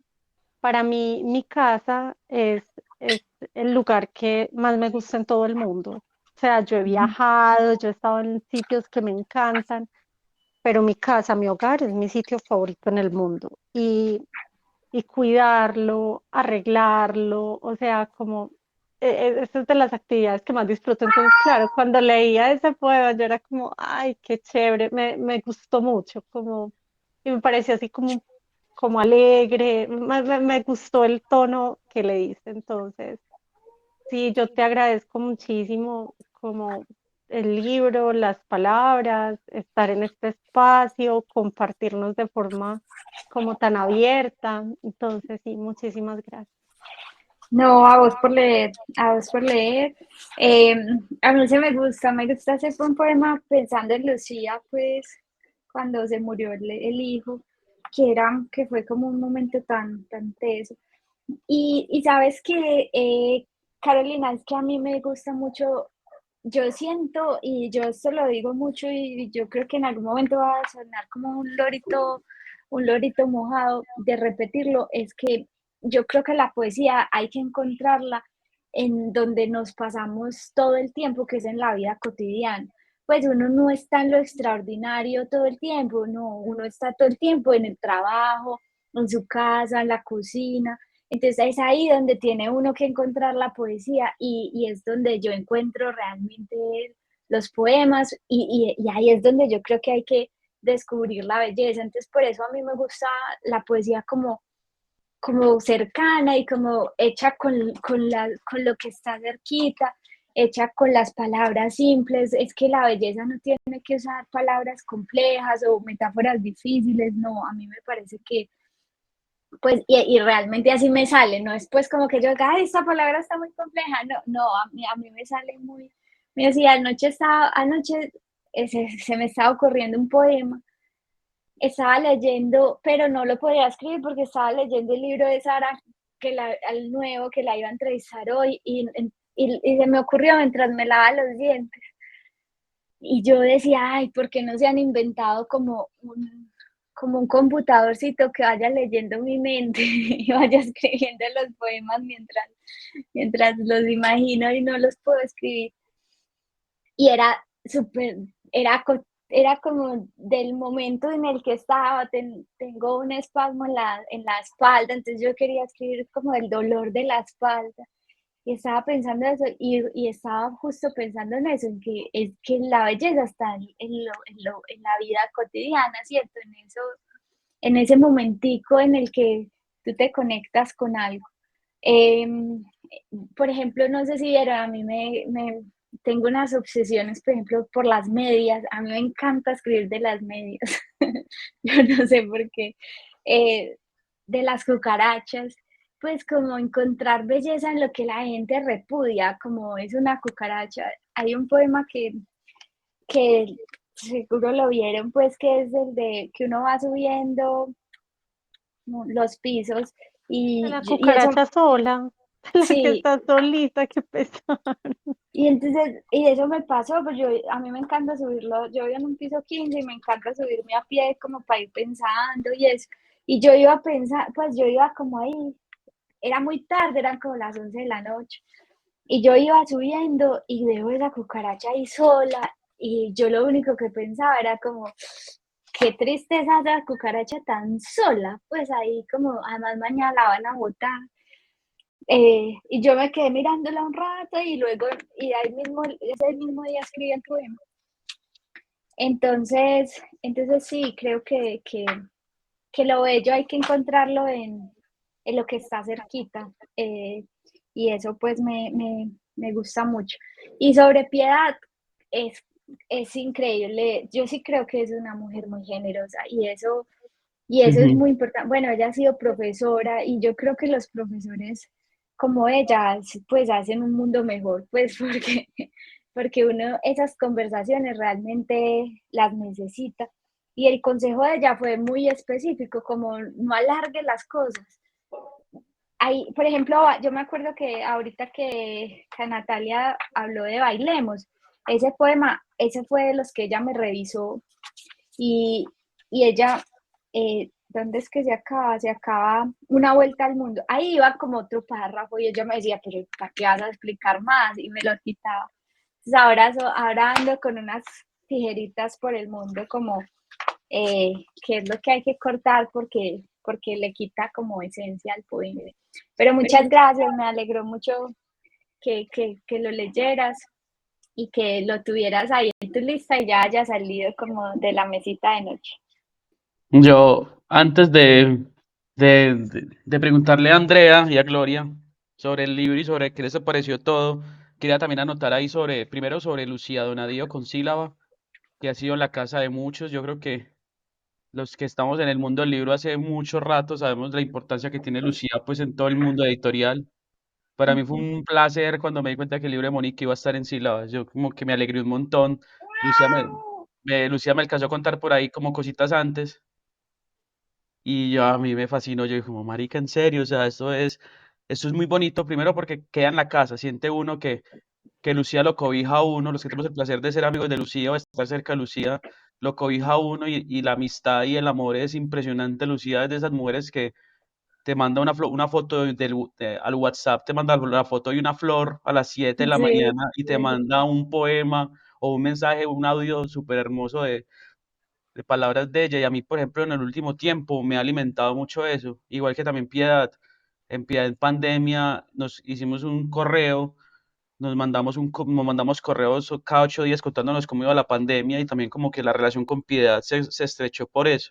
para mí mi casa es el lugar que más me gusta en todo el mundo. O sea, yo he viajado, yo he estado en sitios que me encantan, pero mi casa, mi hogar es mi sitio favorito en el mundo. Y cuidarlo, arreglarlo, o sea, como esa es de las actividades que más disfruto. Entonces, claro, cuando leía ese poema, yo era como, ay, qué chévere, me gustó mucho, como, y me pareció así como alegre, me gustó el tono que le diste. Entonces, sí, yo te agradezco muchísimo como el libro, las palabras, estar en este espacio, compartirnos de forma como tan abierta. Entonces, sí, muchísimas gracias. no, a vos por leer, a vos por leer. Eh, a mí se me gusta hacer un poema pensando en Lucía, pues, cuando se murió el hijo, que fue como un momento tan teso. Y sabes que, Carolina, es que a mí me gusta mucho, yo siento, y yo esto lo digo mucho, y yo creo que en algún momento va a sonar como un lorito mojado de repetirlo, es que yo creo que la poesía hay que encontrarla en donde nos pasamos todo el tiempo, que es en la vida cotidiana. Pues uno no está en lo extraordinario todo el tiempo, no, uno está todo el tiempo en el trabajo, en su casa, en la cocina. Entonces es ahí donde tiene uno que encontrar la poesía y es donde yo encuentro realmente los poemas y ahí es donde yo creo que hay que descubrir la belleza. Entonces por eso a mí me gusta la poesía como cercana y como hecha con lo que está cerquita. hecha con las palabras simples. Es que la belleza no tiene que usar palabras complejas o metáforas difíciles, no, a mí me parece que, pues, y realmente así me sale, no es pues como que yo diga, ay, esta palabra está muy compleja, no, no, a mí me sale muy, me decía, anoche se me estaba ocurriendo un poema, estaba leyendo, pero no lo podía escribir porque estaba leyendo el libro de Sara, al nuevo, que la iba a entrevistar hoy, y se me ocurrió mientras me lavaba los dientes. Y yo decía, ay, ¿por qué no se han inventado como un computadorcito que vaya leyendo mi mente y vaya escribiendo los poemas mientras los imagino y no los puedo escribir? Y era súper, era como del momento en el que estaba, tengo un espasmo en la espalda, entonces yo quería escribir como el dolor de la espalda. Y estaba pensando eso, y estaba justo pensando en eso, es que la belleza está en la vida cotidiana, ¿cierto? En ese momentico en el que tú te conectas con algo. Em, por ejemplo, no sé si vieron, a mí tengo unas obsesiones, por ejemplo, por las medias. A mí me encanta escribir de las medias. Yo no sé por qué. Eh, de las cucarachas, pues como encontrar belleza en lo que la gente repudia, como es una cucaracha. Hay un poema que seguro lo vieron, pues que es el de que uno va subiendo los pisos De la y eso, cucaracha sola, la que sí. está solita, qué pesar. Y entonces, y eso me pasó, pues a mí me encanta subirlo, yo vivo en un piso 15 y me encanta subirme a pie como para ir pensando y eso. Y yo iba a pensar, pues yo iba como ahí, era muy tarde, eran como las 11 de la noche. Y yo iba subiendo y veo esa cucaracha ahí sola y yo lo único que pensaba era como, qué tristeza esa cucaracha tan sola, pues ahí como, además mañana la van a botar. Y yo me quedé mirándola un rato y luego, y ahí mismo, ese mismo día escribí el poema. Entonces sí, creo que lo bello hay que encontrarlo en lo que está cerquita. Y eso pues me gusta mucho. Y sobre Piedad, es, es increíble. Yo sí creo que es una mujer muy generosa y eso es muy importante. Bueno, ella ha sido profesora y yo creo que los profesores como ella, pues hacen un mundo mejor, pues porque uno esas conversaciones realmente las necesita. Y el consejo de ella fue muy específico, como no alargue las cosas. Ahí, por ejemplo, yo me acuerdo que ahorita que Natalia habló de Bailemos, ese poema, ese fue de los que ella me revisó y, y ella, ¿dónde es que se acaba? Se acaba Una vuelta al mundo. Ahí iba como otro párrafo y ella me decía, pero ¿para qué vas a explicar más? Y me lo quitaba. Entonces ahora ando con unas tijeritas por el mundo como qué es lo que hay que cortar porque le quita como esencia al poema. Pero muchas gracias, me alegró mucho que lo leyeras y que lo tuvieras ahí en tu lista y ya haya salido como de la mesita de noche. Yo, antes de preguntarle a Andrea y a Gloria sobre el libro y sobre qué les pareció todo, quería también anotar ahí primero sobre Lucía Donadío con sílaba, que ha sido la casa de muchos. Yo creo que los que estamos en el mundo del libro hace mucho rato sabemos la importancia que tiene Lucía pues en todo el mundo editorial. Para mí fue un placer cuando me di cuenta que el libro de Mónica iba a estar en sílabas. Yo como que me alegré un montón. Lucía me alcanzó a contar por ahí como cositas antes y a mí me fascinó. Yo dije como, marica, en serio, o sea, esto es muy bonito. Primero porque queda en la casa, siente uno que Lucía lo cobija a uno, los que tenemos el placer de ser amigos de Lucía o estar cerca de Lucía, lo cobija a uno y la amistad y el amor es impresionante. Lucía es de esas mujeres que te manda una foto al WhatsApp, te manda la foto de una flor a las 7 de la Sí, mañana y te manda un poema o un mensaje, un audio súper hermoso de palabras de ella. Y a mí, por ejemplo, en el último tiempo me ha alimentado mucho eso. Igual que también Piedad. En Piedad en pandemia nos hicimos un correo, nos mandamos correos cada 8 días contándonos cómo iba la pandemia y también como que la relación con Piedad se estrechó por eso.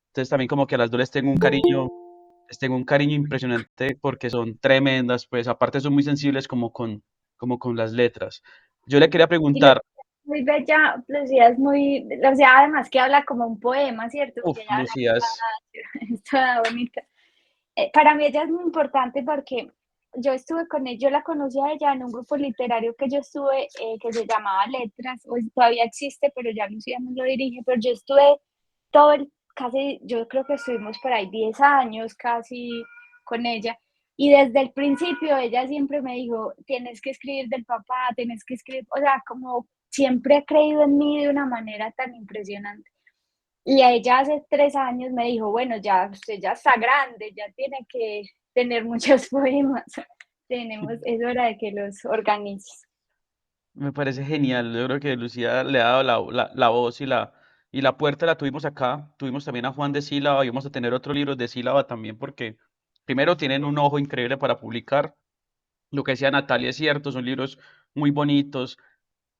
Entonces también como que a las dos les tengo un cariño impresionante porque son tremendas, pues aparte son muy sensibles como como con las letras. Yo le quería Y preguntar, muy bella, Lucía es muy, o sea, además que habla como un poema, ¿cierto? Porque ella habla Lucía es, es toda bonita. Para mí ella es muy importante porque yo estuve con ella, yo la conocí a ella en un grupo literario que yo estuve, que se llamaba Letras, o todavía existe, pero ya Lucía no lo dirige, pero yo estuve casi, yo creo que estuvimos por ahí 10 años casi con ella. Y desde el principio ella siempre me dijo, tienes que escribir del papá, tienes que escribir, o sea, como siempre ha creído en mí de una manera tan impresionante. Y a ella hace 3 años me dijo, bueno, ya usted ya está grande, ya tiene que tener muchos poemas. Es hora de que los organices. me parece genial. Yo creo que Lucía le ha dado la voz y la puerta la tuvimos acá. Tuvimos también a Juan de Sílaba y vamos a tener otro libro de Sílaba también porque primero tienen un ojo increíble para publicar. Lo que decía Natalia es cierto, son libros muy bonitos.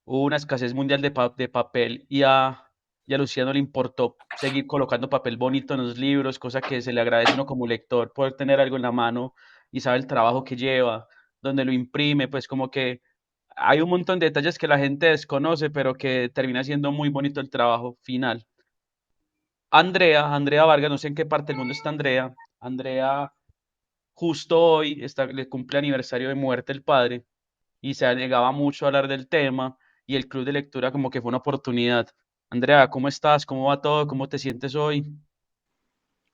Hubo una escasez mundial de papel y a Lucía no le importó seguir colocando papel bonito en los libros, cosa que se le agradece a uno como lector, poder tener algo en la mano y saber el trabajo que lleva, donde lo imprime, pues como que hay un montón de detalles que la gente desconoce, pero que termina siendo muy bonito el trabajo final. Andrea Vargas, no sé en qué parte del mundo está Andrea. Andrea justo hoy le cumple aniversario de muerte el padre y se negaba mucho a hablar del tema y el club de lectura como que fue una oportunidad. Andrea, ¿cómo estás? ¿Cómo va todo? ¿Cómo te sientes hoy?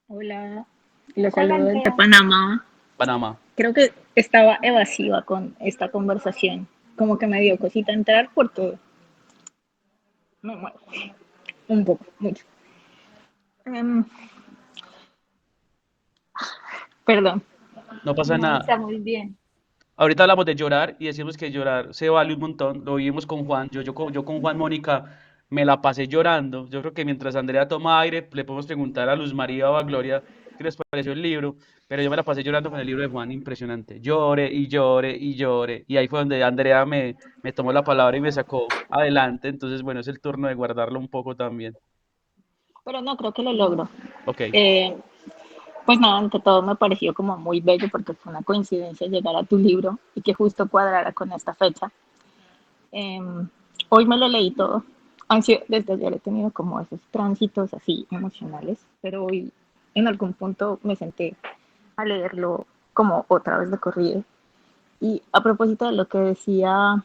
Hola, los Hola, saludo desde Andrea. Panamá. Panamá. Creo que estaba evasiva con esta conversación, como que me dio cosita entrar porque me muero un poco, mucho. Em, Perdón. No pasa No, nada. está muy bien. Ahorita hablamos de llorar y decimos que llorar se vale un montón. Lo vivimos con Juan. Yo con Juan Mónica me la pasé llorando. Yo creo que mientras Andrea toma aire, le podemos preguntar a Luz María o a Gloria qué les pareció el libro. Pero yo me la pasé llorando con el libro de Juan, impresionante. Llore y llore y llore. Y ahí fue donde Andrea me tomó la palabra y me sacó adelante. Entonces, bueno, es el turno de guardarlo un poco también. Pero no creo que lo logro. Ok. Eh, pues nada, ante todo me pareció como muy bello porque fue una coincidencia llegar a tu libro y que justo cuadrara con esta fecha. Hoy me lo leí todo. Desde ayer he tenido como esos tránsitos así emocionales, pero hoy en algún punto me senté a leerlo como otra vez de corrido. Y a propósito de lo que decía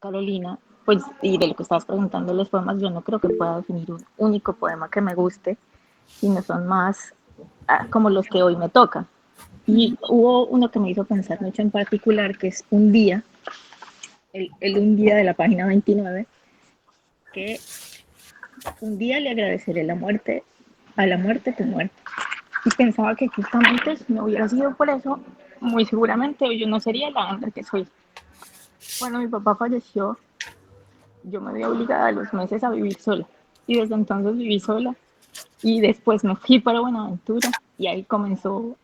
Carolina, pues, y de lo que estabas preguntando de los poemas, yo no creo que pueda definir un único poema que me guste, sino son más como los que hoy me tocan. Y hubo uno que me hizo pensar mucho en particular, que es Un día, el Un día de la página 29, que un día le agradeceré a la muerte tu muerte. Y pensaba que justamente si no hubiera sido por eso, muy seguramente yo no sería la Andrea que soy. Cuando mi papá falleció, yo me vi obligada a los meses a vivir sola. Y desde entonces viví sola. Y después me fui para Buenaventura y ahí comenzó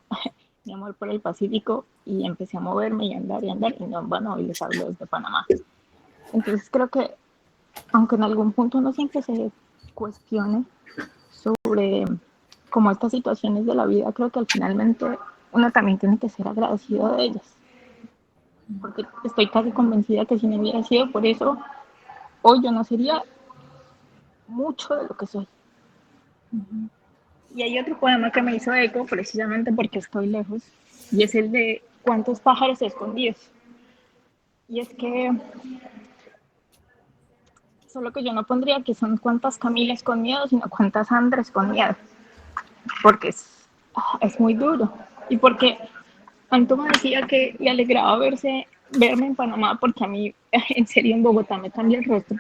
mi amor por el Pacífico y empecé a moverme y andar y andar. Y no, bueno, hoy les hablo desde Panamá. Entonces creo que, aunque en algún punto uno siempre se cuestione sobre como estas situaciones de la vida, creo que al finalmente uno también tiene que ser agradecido de ellas. Porque estoy casi convencida que si no hubiera sido por eso, hoy yo no sería mucho de lo que soy. Y hay otro poema que me hizo eco precisamente porque estoy lejos, y es el de ¿Cuántos pájaros escondidos? Y es que, solo que yo no pondría que son cuántas Camilas con miedo, sino cuántas Andres con miedo, porque es muy duro. Y porque Anto me decía que le alegraba verme en Panamá, porque a mí, en serio, en Bogotá me cambia el rostro.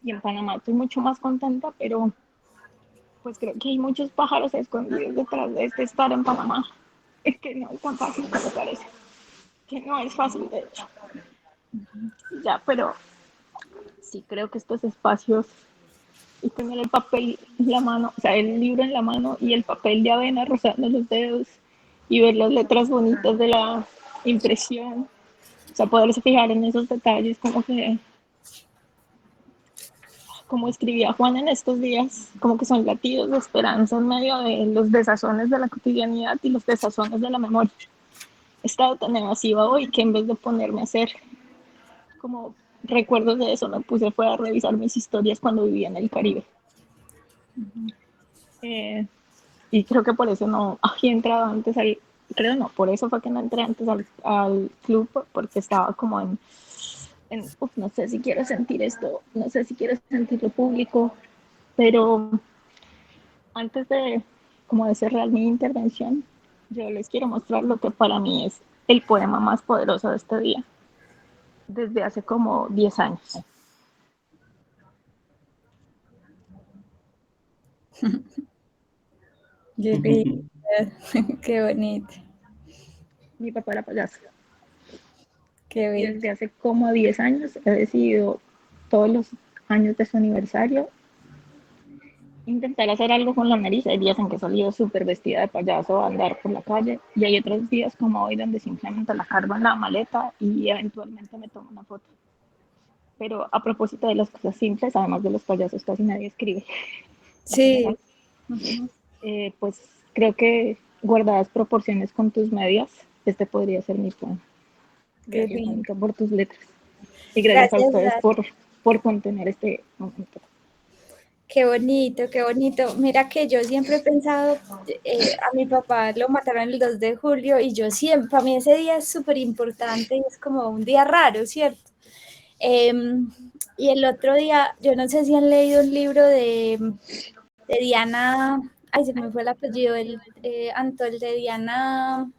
Y en Panamá estoy mucho más contenta, pero pues creo que hay muchos pájaros escondidos detrás de este estar en Panamá. Es que no es tan fácil como parece. Que no es fácil, de hecho. Ya, pero sí creo que estos espacios y tener el papel en la mano, o sea, el libro en la mano y el papel de avena rozando los dedos y ver las letras bonitas de la impresión, o sea, poderse fijar en esos detalles, como escribía Juan en estos días, como que son latidos de esperanza en medio de los desazones de la cotidianidad y los desazones de la memoria. he estado tan evasiva hoy que en vez de ponerme a hacer como recuerdos de eso, me puse fue a revisar mis historias cuando vivía en el Caribe. Y creo que por eso no había entrado antes creo no, por eso fue que no entré antes al club, porque estaba como no sé si quiero sentir esto, no sé si quiero sentirlo público, pero antes de como de cerrar mi intervención, yo les quiero mostrar lo que para mí es el poema más poderoso de este día, desde hace como 10 años. Qué lindo, qué bonito, Mi papá era payaso. qué Y bello. desde hace como 10 años he decidido todos los años de su aniversario intentar hacer algo con la nariz. Hay días en que he salido súper vestida de payaso a andar por la calle y hay otros días como hoy donde simplemente la cargo en la maleta y eventualmente me tomo una foto. Pero a propósito de las cosas simples, además de los payasos, casi nadie escribe en Sí. general. Pues creo que guardadas proporciones con tus medias, este podría ser mi poema. Qué Gracias, lindo. Mónica, por tus letras. Y gracias a Gracias, ustedes Dani. por contener este momento. Qué bonito, qué bonito. Mira que yo siempre he pensado, a mi papá lo mataron el 2 de julio y yo siempre, para mí ese día es súper importante y es como un día raro, ¿cierto? Y el otro día, yo no sé si han leído un libro de Diana, ay, se me fue el apellido, el de Diana,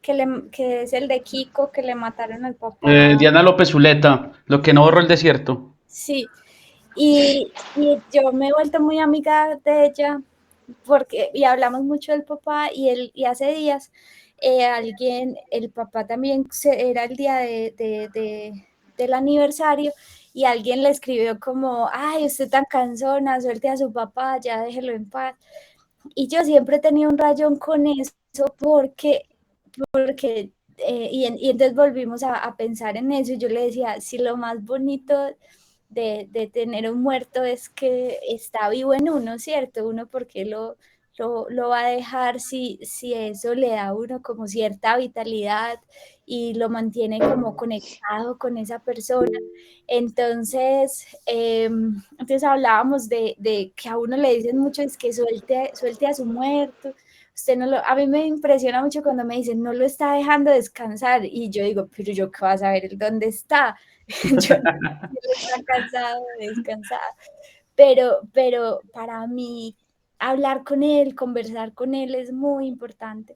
que es el de Kiko, que le mataron al papá. Diana López Zuleta, Lo que no borró el desierto. Sí, y yo me he vuelto muy amiga de ella porque, y hablamos mucho del papá y hace días el papá también era el día del aniversario y alguien le escribió como, ay, usted tan cansona, suelte a su papá, ya déjelo en paz. Y yo siempre tenía un rayón con eso porque y entonces volvimos a pensar en eso y yo le decía, si lo más bonito de tener un muerto es que está vivo en uno, ¿cierto? Uno porque lo va a dejar si eso le da a uno como cierta vitalidad y lo mantiene como conectado con esa persona. Entonces hablábamos de que a uno le dicen mucho es que suelte a su muerto. Usted no a mí me impresiona mucho cuando me dicen no lo está dejando descansar y yo digo, pero yo qué vas a ver dónde está. Yo no sé si él está cansado o descansado, pero para mí hablar con él, conversar con él es muy importante.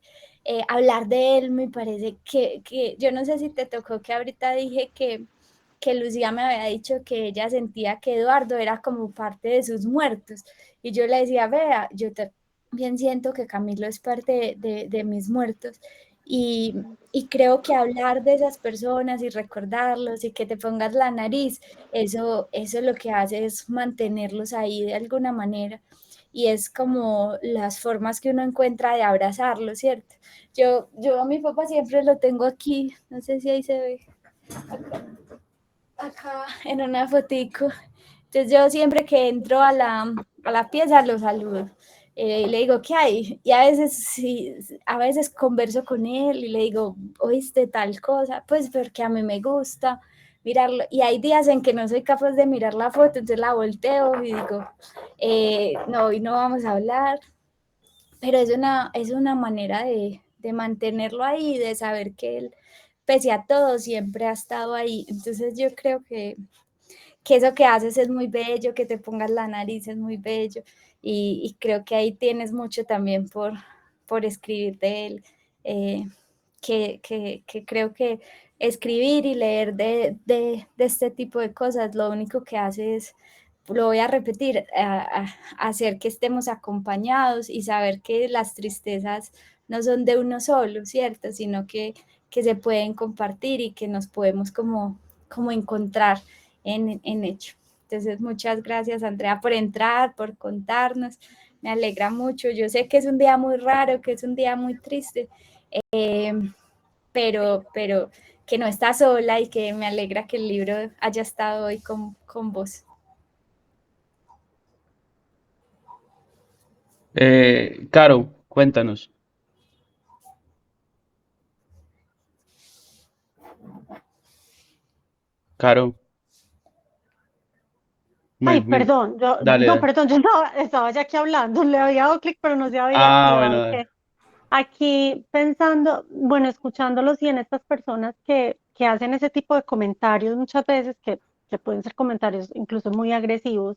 Hablar de él me parece que yo no sé si te tocó que ahorita dije que Lucía me había dicho que ella sentía que Eduardo era como parte de sus muertos. Y yo le decía, vea, yo también siento que Camilo es parte de mis muertos. Y creo que hablar de esas personas y recordarlos y que te pongas la nariz, eso lo que hace es mantenerlos ahí de alguna manera. Y es como las formas que uno encuentra de abrazarlos, ¿cierto? Yo a mi papá siempre lo tengo aquí, no sé si ahí se ve, acá en una fotico. Entonces yo siempre que entro a la pieza lo saludo. Le digo, ¿qué hay? Y a veces, sí, a veces converso con él y le digo, oíste tal cosa, pues porque a mí me gusta mirarlo. Y hay días en que no soy capaz de mirar la foto, entonces la volteo y digo, no, hoy no vamos a hablar. Pero es una manera de mantenerlo ahí, de saber que él, pese a todo, siempre ha estado ahí. Entonces yo creo que eso que haces es muy bello, que te pongas la nariz es muy bello y creo que ahí tienes mucho también por escribir de él, que creo que escribir y leer de este tipo de cosas lo único que hace es, lo voy a repetir, hacer que estemos acompañados y saber que las tristezas no son de uno solo, ¿cierto? Sino que se pueden compartir y que nos podemos como encontrar en hecho. Entonces, muchas gracias, Andrea, por entrar, por contarnos. Me alegra mucho. Yo sé que es un día muy raro, que es un día muy triste, pero que no está sola y que me alegra que el libro haya estado hoy con vos. Caro, cuéntanos. Caro, Ay, me- perdón, dale, no, dale. perdón, yo estaba ya aquí hablando, le había dado clic, pero no se había Ah, bueno, activado. dale. Que aquí pensando, bueno, escuchándolos y en estas personas que hacen ese tipo de comentarios muchas veces, que pueden ser comentarios incluso muy agresivos,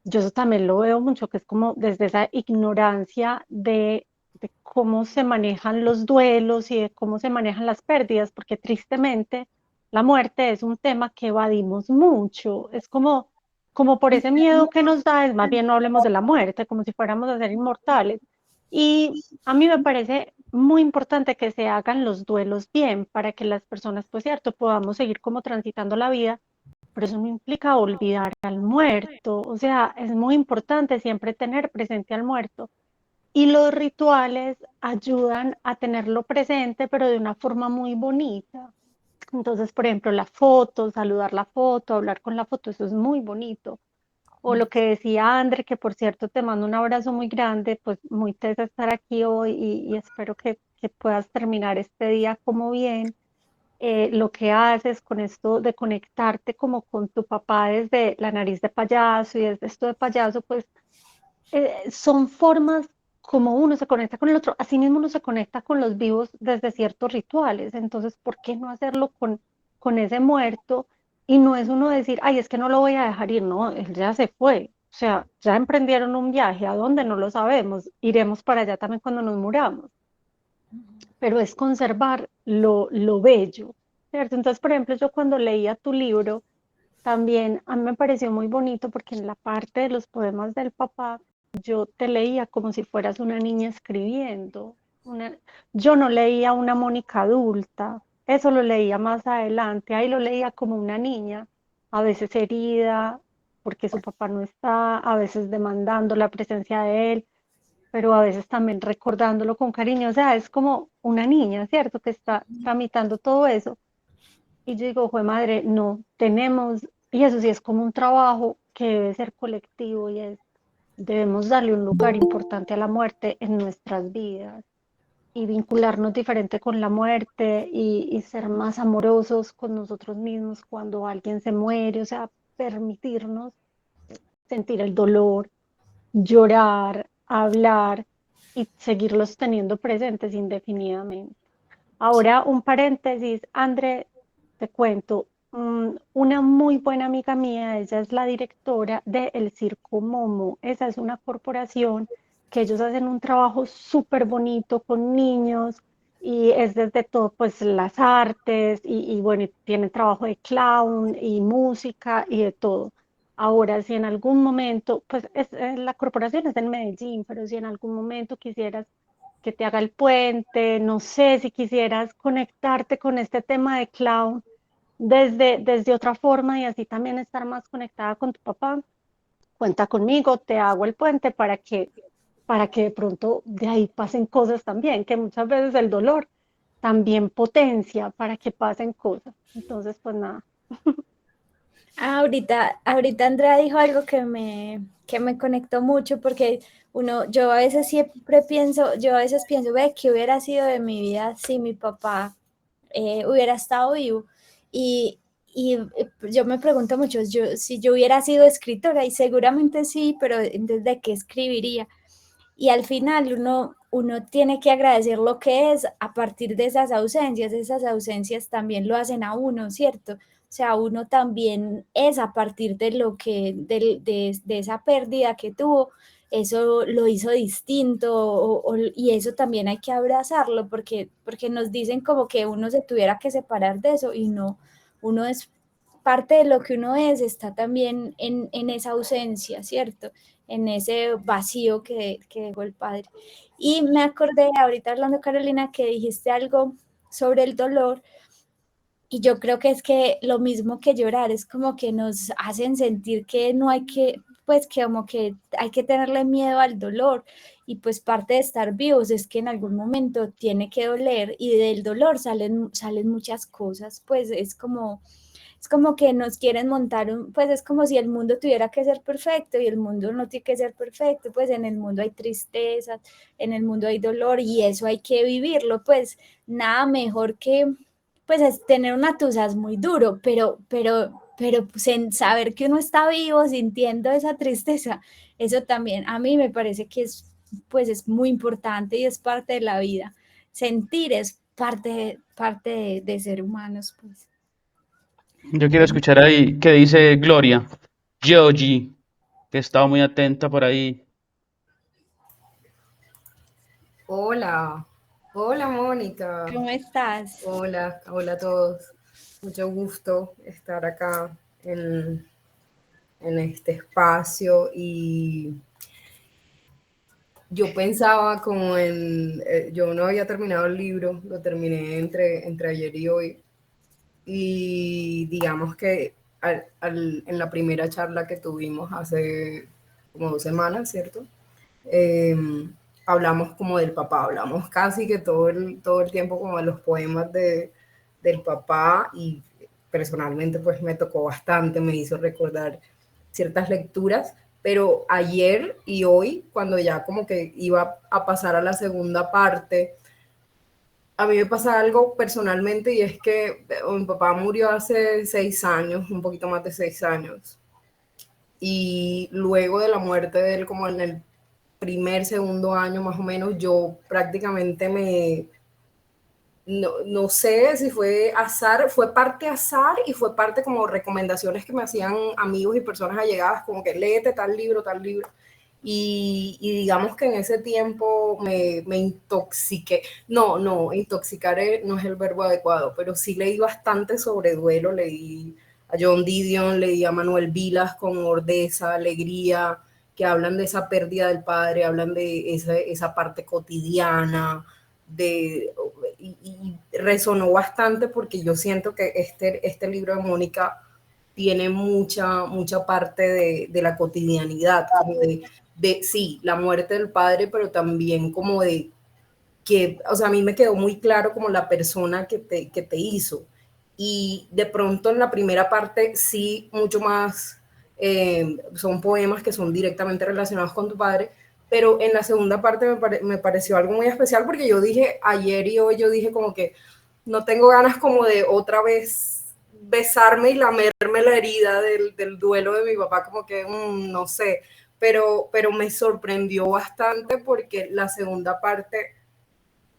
yo eso también lo veo mucho, que es como desde esa ignorancia de cómo se manejan los duelos y de cómo se manejan las pérdidas, porque tristemente la muerte es un tema que evadimos mucho, es como por ese miedo que nos da, es más bien no hablemos de la muerte, como si fuéramos a ser inmortales. Y a mí me parece muy importante que se hagan los duelos bien para que las personas, pues cierto, podamos seguir como transitando la vida, pero eso no implica olvidar al muerto. O sea, es muy importante siempre tener presente al muerto. Y los rituales ayudan a tenerlo presente, pero de una forma muy bonita. Entonces, por ejemplo, la foto, saludar la foto, hablar con la foto, eso es muy bonito. O lo que decía André, que por cierto te mando un abrazo muy grande, pues muy tesa estar aquí hoy y espero que puedas terminar este día como bien. Lo que haces con esto de conectarte como con tu papá desde la nariz de payaso y desde esto de payaso, pues son formas como uno se conecta con el otro. Asimismo uno se conecta con los vivos desde ciertos rituales. Entonces, ¿por qué no hacerlo con ese muerto? Y no es uno decir, ay, es que no lo voy a dejar ir, no, él ya se fue. O sea, ya emprendieron un viaje, ¿a dónde? No lo sabemos. Iremos para allá también cuando nos muramos, pero es conservar lo bello, ¿cierto? Entonces, por ejemplo, yo cuando leía tu libro, también a mí me pareció muy bonito porque en la parte de los poemas del papá, yo te leía como si fueras una niña escribiendo. Yo no leía una Mónica adulta, eso lo leía más adelante, ahí lo leía como una niña, a veces herida porque su papá no está, a veces demandando la presencia de él, pero a veces también recordándolo con cariño. O sea, es como una niña, ¿cierto? Que está tramitando todo eso. Y yo digo, jue madre, no, tenemos, y eso sí es como un trabajo que debe ser colectivo y es, debemos darle un lugar importante a la muerte en nuestras vidas y vincularnos diferente con la muerte y ser más amorosos con nosotros mismos cuando alguien se muere, o sea, permitirnos sentir el dolor, llorar, hablar y seguirlos teniendo presentes indefinidamente. Ahora, un paréntesis, André, te cuento, una muy buena amiga mía, ella es la directora de El Circo Momo. Esa es una corporación que ellos hacen un trabajo súper bonito con niños y es desde todo, pues las artes y bueno, y tienen trabajo de clown y música y de todo. Ahora, si en algún momento, pues la corporación es en Medellín, pero si en algún momento quisieras que te haga el puente, no sé si quisieras conectarte con este tema de clown desde otra forma y así también estar más conectada con tu papá, cuenta conmigo, te hago el puente para que de pronto de ahí pasen cosas también, que muchas veces el dolor también potencia para que pasen cosas. Entonces, pues nada. Ahorita Andrea dijo algo que me conectó mucho porque yo a veces siempre pienso, yo a veces pienso, ve, ¿qué hubiera sido de mi vida si mi papá hubiera estado vivo? Y yo me pregunto mucho, si yo hubiera sido escritora, y seguramente sí, pero entonces, ¿de qué escribiría? Y al final uno tiene que agradecer lo que es a partir de esas ausencias también lo hacen a uno, ¿cierto? O sea, uno también es a partir de lo que, de esa pérdida que tuvo, eso lo hizo distinto y eso también hay que abrazarlo porque nos dicen como que uno se tuviera que separar de eso y no, uno es parte de lo que uno es, está también en esa ausencia, ¿cierto? En ese vacío que dejó el padre. Y me acordé ahorita hablando, Carolina, que dijiste algo sobre el dolor y yo creo que es que lo mismo que llorar es como que nos hacen sentir que no hay que, pues que como que hay que tenerle miedo al dolor y pues parte de estar vivos es que en algún momento tiene que doler y del dolor salen muchas cosas, pues es como que nos quieren montar pues es como si el mundo tuviera que ser perfecto y el mundo no tiene que ser perfecto, pues en el mundo hay tristezas, en el mundo hay dolor y eso hay que vivirlo, pues nada mejor pues es tener una tusa es muy duro, pero pues en saber que uno está vivo sintiendo esa tristeza, eso también a mí me parece que pues es muy importante y es parte de la vida. Sentir es parte de ser humanos, pues. Yo quiero escuchar ahí qué dice Gloria, Yogi, que estaba muy atenta por ahí. Hola, hola Mónica, ¿Cómo estás? hola, hola a todos. Mucho gusto estar acá en este espacio y yo pensaba como yo no había terminado el libro, lo terminé entre ayer y hoy y digamos que en la primera charla que tuvimos hace como 2 semanas, ¿cierto? eh, Hablamos como del papá, hablamos casi que todo el tiempo como de los poemas del papá y personalmente pues me tocó bastante, me hizo recordar ciertas lecturas, pero ayer y hoy, cuando ya como que iba a pasar a la segunda parte, a mí me pasa algo personalmente y es que mi papá murió hace 6 años, un poquito más de 6 años, y luego de la muerte de él, como en el segundo año más o menos, yo prácticamente no sé si fue azar, fue parte azar y fue parte como recomendaciones que me hacían amigos y personas allegadas, como que léete tal libro, tal libro. Y digamos que en ese tiempo me intoxiqué. No, intoxicar no es el verbo adecuado, pero sí leí bastante sobre duelo, leí a John Didion, leí a Manuel Vilas con Ordeza, Alegría, que hablan de esa pérdida del padre, hablan de esa parte cotidiana, y resonó bastante porque yo siento que este libro de Mónica tiene mucha parte de la cotidianidad, como sí, la muerte del padre, pero también como de que, o sea, a mí me quedó muy claro como la persona que te hizo. Y de pronto en la primera parte sí, mucho más, son poemas que son directamente relacionados con tu padre, pero en la segunda parte me pareció algo muy especial porque yo dije, ayer y hoy yo dije como que no tengo ganas como de otra vez besarme y lamerme la herida del duelo de mi papá, como que no sé, pero me sorprendió bastante porque la segunda parte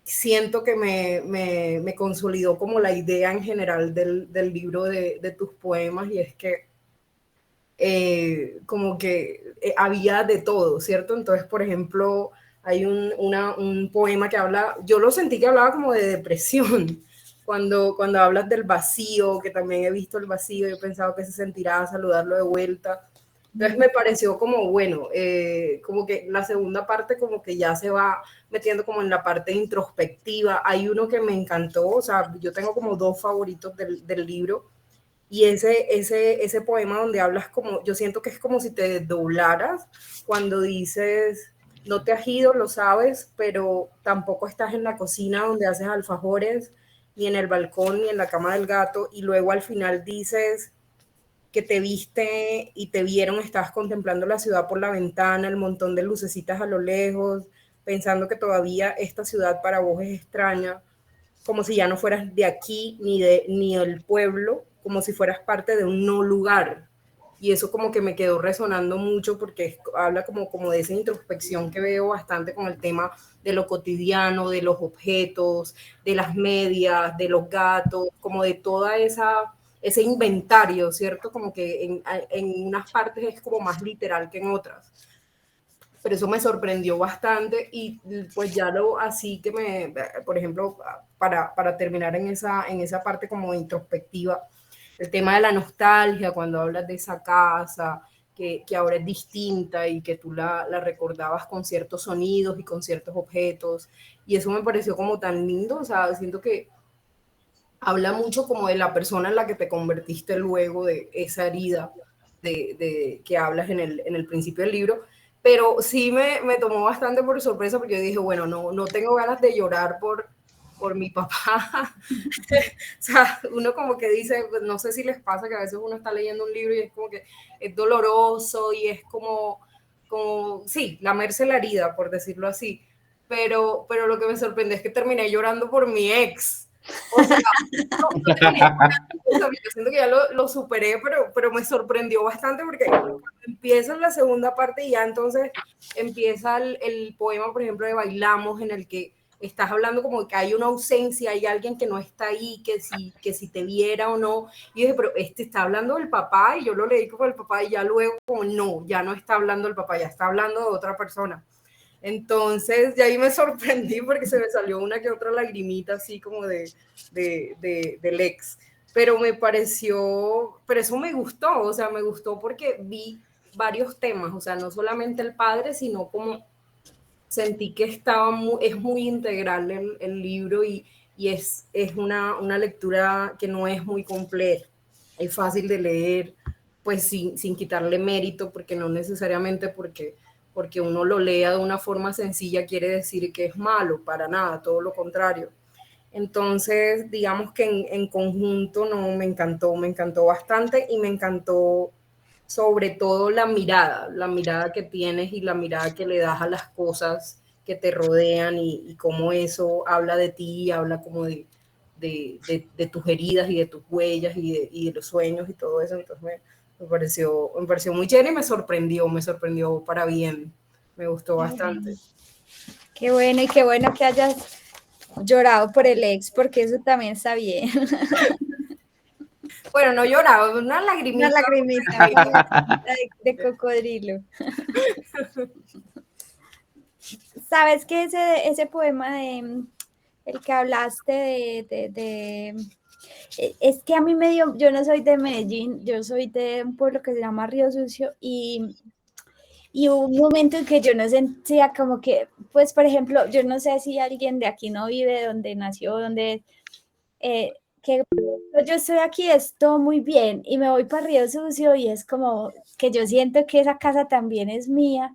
siento que me consolidó como la idea en general del libro de tus poemas, y es que como que había de todo, ¿cierto? Entonces, por ejemplo, hay un poema que habla, yo lo sentí que hablaba como de depresión, cuando hablas del vacío, que también he visto el vacío, yo he pensado que se sentirá saludarlo de vuelta. Entonces me pareció como, bueno, como que la segunda parte como que ya se va metiendo como en la parte introspectiva. Hay uno que me encantó, o sea, yo tengo como dos favoritos del libro, y ese poema donde hablas como, yo siento que es como si te doblaras cuando dices, no te has ido, lo sabes, pero tampoco estás en la cocina donde haces alfajores, ni en el balcón, ni en la cama del gato, y luego al final dices que te viste y te vieron, estabas contemplando la ciudad por la ventana, el montón de lucecitas a lo lejos, pensando que todavía esta ciudad para vos es extraña, como si ya no fueras de aquí ni del pueblo, como si fueras parte de un no lugar. Y eso como que me quedó resonando mucho porque habla como de esa introspección que veo bastante con el tema de lo cotidiano, de los objetos, de las medias, de los gatos, como de toda ese inventario, ¿cierto? Como que en unas partes es como más literal que en otras. Pero eso me sorprendió bastante, y pues ya lo así que por ejemplo, para terminar en esa parte como introspectiva, el tema de la nostalgia, cuando hablas de esa casa que ahora es distinta y que tú la recordabas con ciertos sonidos y con ciertos objetos, y eso me pareció como tan lindo, o sea, siento que habla mucho como de la persona en la que te convertiste luego de esa herida que hablas en el principio del libro, pero sí me tomó bastante por sorpresa porque yo dije, bueno, no tengo ganas de llorar por mi papá. O sea, uno como que dice, no sé si les pasa que a veces uno está leyendo un libro y es como que es doloroso y es como sí, lamerse la herida, por decirlo así, pero lo que me sorprendió es que terminé llorando por mi ex. O sea, no tenía yo siento que ya lo superé, pero me sorprendió bastante porque cuando empieza la segunda parte y ya entonces empieza el poema, por ejemplo, de Bailamos, en el que estás hablando como que hay una ausencia, hay alguien que no está ahí, que si te viera o no. Y yo dije, pero este está hablando del papá, y yo lo leí como el papá, y ya luego como no, ya no está hablando del papá, ya está hablando de otra persona. Entonces, de ahí me sorprendí porque se me salió una que otra lagrimita así como del ex. Pero me pareció, pero eso me gustó, o sea, me gustó porque vi varios temas, o sea, no solamente el padre, sino como sentí que es muy integral el libro y es una lectura que no es muy compleja, es fácil de leer, pues sin quitarle mérito, porque no necesariamente porque uno lo lea de una forma sencilla quiere decir que es malo, para nada, todo lo contrario. Entonces, digamos que en conjunto no, me encantó bastante y me encantó sobre todo la mirada que tienes y la mirada que le das a las cosas que te rodean y cómo eso habla de ti, habla como de tus heridas y de tus huellas y de los sueños y todo eso. Entonces me pareció muy chévere y me sorprendió para bien, me gustó bastante. Qué bueno, y qué bueno que hayas llorado por el ex, porque eso también está bien. Bueno, no lloraba, una lagrimita. Una lagrimita de cocodrilo. ¿Sabes que ese poema de el que hablaste es que a mí me dio, yo no soy de Medellín, yo soy de un pueblo que se llama Río Sucio y hubo un momento en que yo no sentía como que, pues por ejemplo, yo no sé si alguien de aquí no vive donde nació, donde, que yo estoy aquí, es todo muy bien y me voy para Río Sucio y es como que yo siento que esa casa también es mía.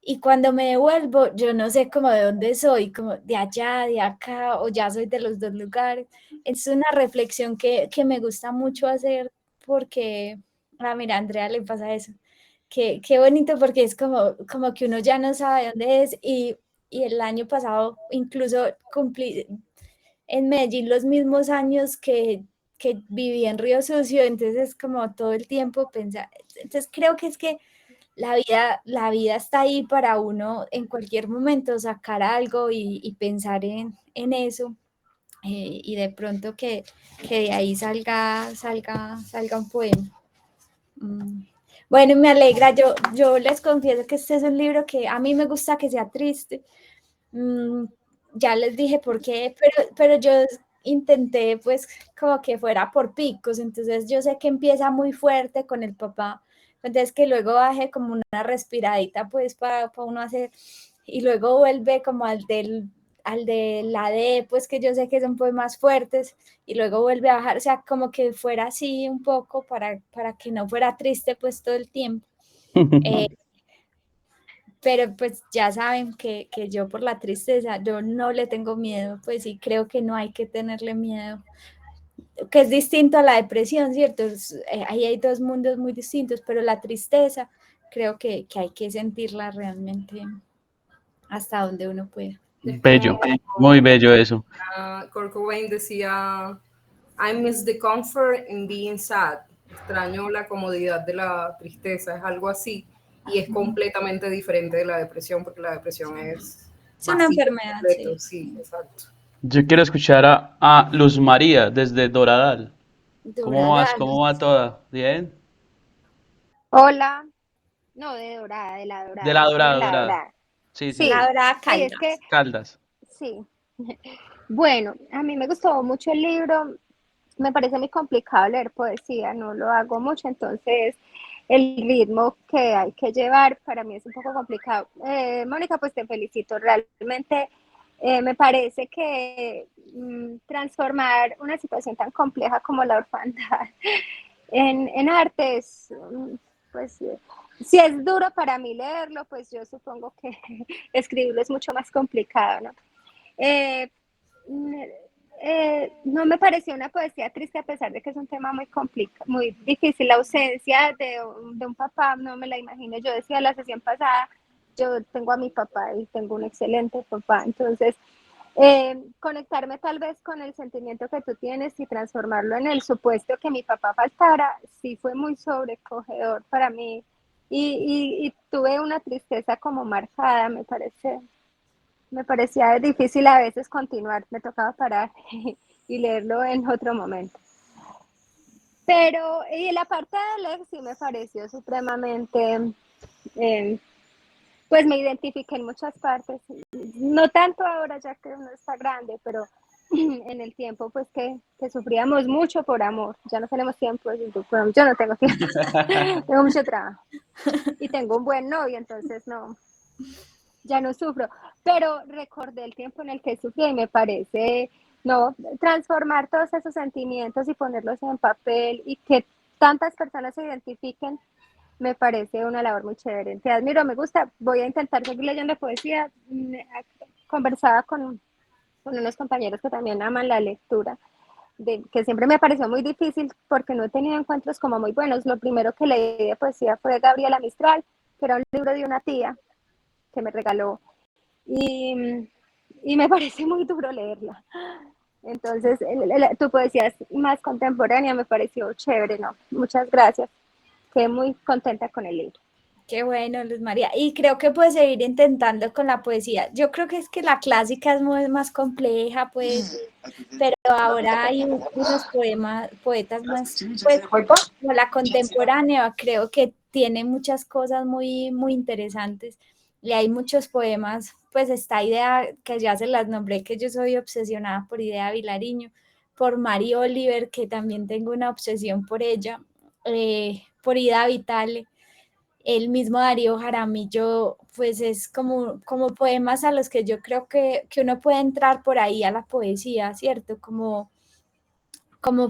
Y cuando me devuelvo, yo no sé como de dónde soy, como de allá, de acá, o ya soy de los dos lugares. Es una reflexión que me gusta mucho hacer porque, mira, a Andrea le pasa eso. Qué bonito porque es como que uno ya no sabe dónde es y el año pasado incluso cumplí en Medellín los mismos años que viví en Río Sucio, entonces como todo el tiempo pensar, entonces creo que es que la vida está ahí para uno en cualquier momento sacar algo y pensar en eso y de pronto que de ahí salga un poema. Bueno, me alegra, yo les confieso que este es un libro que a mí me gusta que sea triste. Ya les dije por qué, pero yo intenté pues como que fuera por picos, entonces yo sé que empieza muy fuerte con el papá, entonces que luego baje como una respiradita pues para uno hacer, y luego vuelve como al de la D, pues que yo sé que son poemas fuertes, y luego vuelve a bajar, o sea, como que fuera así un poco para que no fuera triste pues todo el tiempo. Pero pues ya saben que yo por la tristeza, yo no le tengo miedo, pues sí creo que no hay que tenerle miedo, que es distinto a la depresión, ¿cierto? Ahí hay dos mundos muy distintos, pero la tristeza creo que hay que sentirla realmente hasta donde uno pueda. Bello, muy bello eso. Kurt Cobain decía, I miss the comfort in being sad. Extraño la comodidad de la tristeza, es algo así. Y es completamente diferente de la depresión, porque la depresión es una enfermedad. Completo, sí, exacto. Yo quiero escuchar a Luz María desde Doradal. ¿Cómo vas? ¿Cómo va toda? ¿Bien? Hola, no, de Dorada, de la Dorada. De la Yo soy de Dorada, la Dorada. Dorada. Sí, Sí, La Dorada ay, es que, Caldas. sí. Bueno, a mí me gustó mucho el libro. Me parece muy complicado leer poesía, no lo hago mucho, entonces el ritmo que hay que llevar para mí es un poco complicado. Mónica, pues te felicito. Realmente me parece que transformar una situación tan compleja como la orfandad en arte es, pues, si es duro para mí leerlo, pues yo supongo que escribirlo es mucho más complicado, ¿no? Eh, no me pareció una poesía triste a pesar de que es un tema muy complicado, muy difícil. La ausencia de un papá no me la imagino. Yo decía la sesión pasada, yo tengo a mi papá y tengo un excelente papá, entonces conectarme tal vez con el sentimiento que tú tienes y transformarlo en el supuesto que mi papá faltara, sí fue muy sobrecogedor para mí y tuve una tristeza como marcada, me parecía difícil a veces continuar, me tocaba parar y leerlo en otro momento. Pero, y la parte de Alex sí me pareció supremamente, pues me identifiqué en muchas partes, no tanto ahora ya que uno está grande, pero en el tiempo pues que sufríamos mucho por amor, ya no tenemos tiempo, yo no tengo tiempo, tengo mucho trabajo y tengo un buen novio, entonces no, ya no sufro, pero recordé el tiempo en el que sufrí y me parece, no, transformar todos esos sentimientos y ponerlos en papel y que tantas personas se identifiquen, me parece una labor muy chévere. Te admiro, me gusta, voy a intentar seguir leyendo poesía. Conversaba con unos compañeros que también aman la lectura, que siempre me pareció muy difícil porque no he tenido encuentros como muy buenos. Lo primero que leí de poesía fue Gabriela Mistral, que era un libro de una tía que me regaló y me parece muy duro leerla. Entonces, tu poesía es más contemporánea, me pareció chévere, ¿no? Muchas gracias. Quedé muy contenta con el libro. Qué bueno, Luz María. Y creo que puedes seguir intentando con la poesía. Yo creo que es que la clásica es muy más compleja, pues, pero ahora hay unos poetas más, pues, como la contemporánea, creo que tiene muchas cosas muy, muy interesantes. Y hay muchos poemas, pues esta idea que ya se las nombré, que yo soy obsesionada por Idea Vilariño, por Mari Oliver, que también tengo una obsesión por ella, por Ida Vitale, el mismo Darío Jaramillo, pues es como poemas a los que yo creo que uno puede entrar por ahí a la poesía, ¿cierto? Como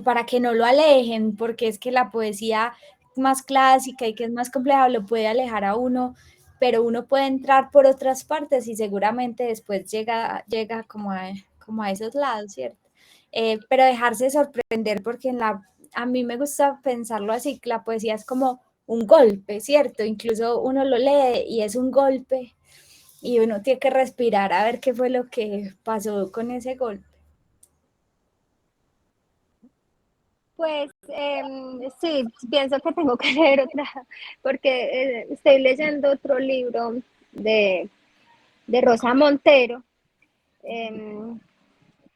para que no lo alejen, porque es que la poesía más clásica y que es más compleja lo puede alejar a uno, pero uno puede entrar por otras partes y seguramente después llega como a esos lados, ¿cierto? Pero dejarse sorprender porque a mí me gusta pensarlo así, que la poesía es como un golpe, ¿cierto? Incluso uno lo lee y es un golpe y uno tiene que respirar a ver qué fue lo que pasó con ese golpe. Pues sí, pienso que tengo que leer otra, porque estoy leyendo otro libro de Rosa Montero,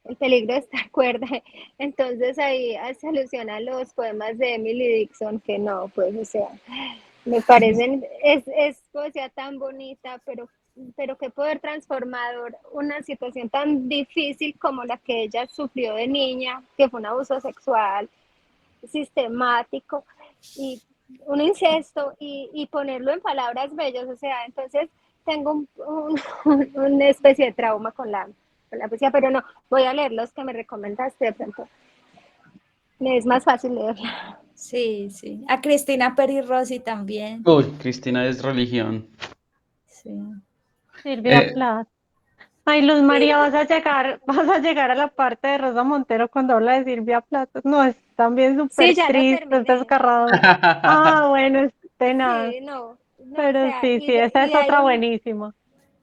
El peligro de estar cuerda. Entonces ahí se alusiona a los poemas de Emily Dickinson, que no, pues, o sea, me parecen, es poesía tan bonita, pero qué poder transformador, una situación tan difícil como la que ella sufrió de niña, que fue un abuso sexual sistemático y un incesto y ponerlo en palabras bellas, o sea, entonces tengo una especie de trauma con la poesía, pero no, voy a leer los que me recomendaste de pronto. Me es más fácil leerla. Sí, sí. A Cristina Peri Rossi también. Uy, Cristina es religión. Sí. Silvia Plath. Ay, Luz María, vas a llegar a la parte de Rosa Montero cuando habla de Silvia Plath. No, es también súper Sí, ya la triste, es terminé. desgarrador. Ah, bueno, es tenaz. Sí, no, Pero o sea, sí, esa es hay otra buenísima.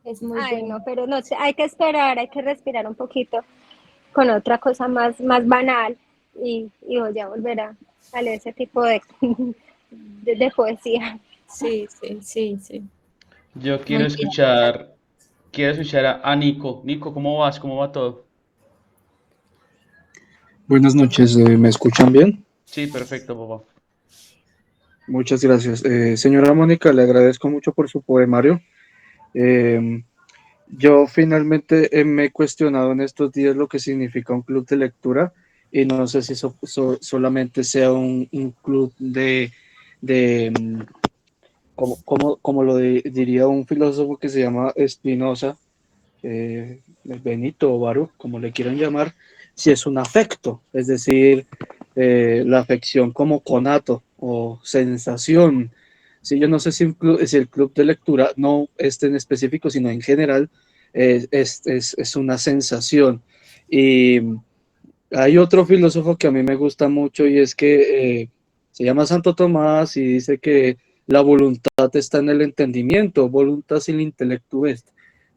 Es muy ay, bueno. no, pero no sé, hay que esperar, hay que respirar un poquito con otra cosa más banal y voy a volver a leer ese tipo de poesía. Sí, sí, sí, sí. Yo Muy bien. quiero escuchar a Nico. Nico, ¿cómo vas? ¿Cómo va todo? Buenas noches, ¿me escuchan bien? Sí, perfecto, papá. Muchas gracias. Señora Mónica, le agradezco mucho por su poemario. Yo finalmente me he cuestionado en estos días lo que significa un club de lectura y no sé si solamente sea un club como diría un filósofo que se llama Spinoza, Benito o Baruch, como le quieran llamar, si es un afecto, es decir, la afección como conato o sensación. Sí, yo no sé si el club de lectura, no este en específico, sino en general, es una sensación. Y hay otro filósofo que a mí me gusta mucho y es que se llama Santo Tomás y dice que la voluntad está en el entendimiento, voluntad sin intelecto est.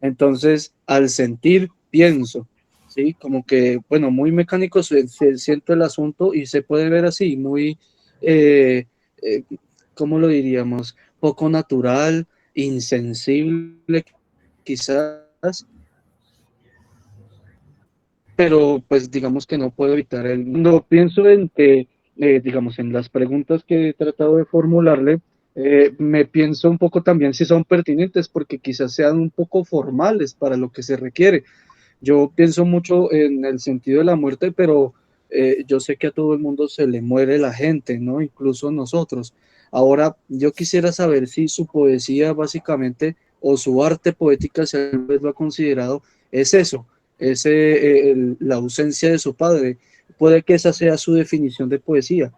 Entonces, al sentir, pienso. ¿sí? Como que, bueno, muy mecánico se siente el asunto y se puede ver así, muy, eh, eh, ¿cómo lo diríamos? Poco natural, insensible, quizás, pero pues digamos que no puedo evitar el... No pienso en que, digamos, en las preguntas que he tratado de formularle, me pienso un poco también si son pertinentes, porque quizás sean un poco formales para lo que se requiere. Yo pienso mucho en el sentido de la muerte, pero yo sé que a todo el mundo se le muere la gente, ¿no? Incluso nosotros. Ahora, yo quisiera saber si su poesía básicamente o su arte poética, si alguna vez lo ha considerado, es eso, la ausencia de su padre. Puede que esa sea su definición de poesía.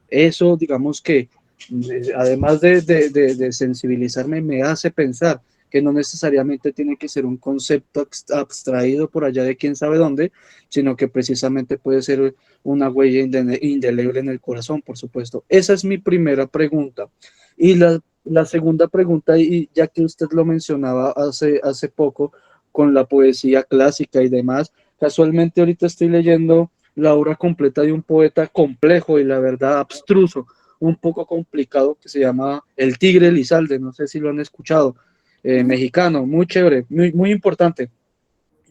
Eso, digamos que, además de sensibilizarme, me hace pensar que no necesariamente tiene que ser un concepto abstraído por allá de quién sabe dónde, sino que precisamente puede ser una huella indeleble en el corazón, por supuesto. Esa es mi primera pregunta. Y la segunda pregunta, y ya que usted lo mencionaba hace poco con la poesía clásica y demás, casualmente ahorita estoy leyendo la obra completa de un poeta complejo y la verdad abstruso, un poco complicado, que se llama El Tigre Elizalde, no sé si lo han escuchado, mexicano, muy chévere, muy importante,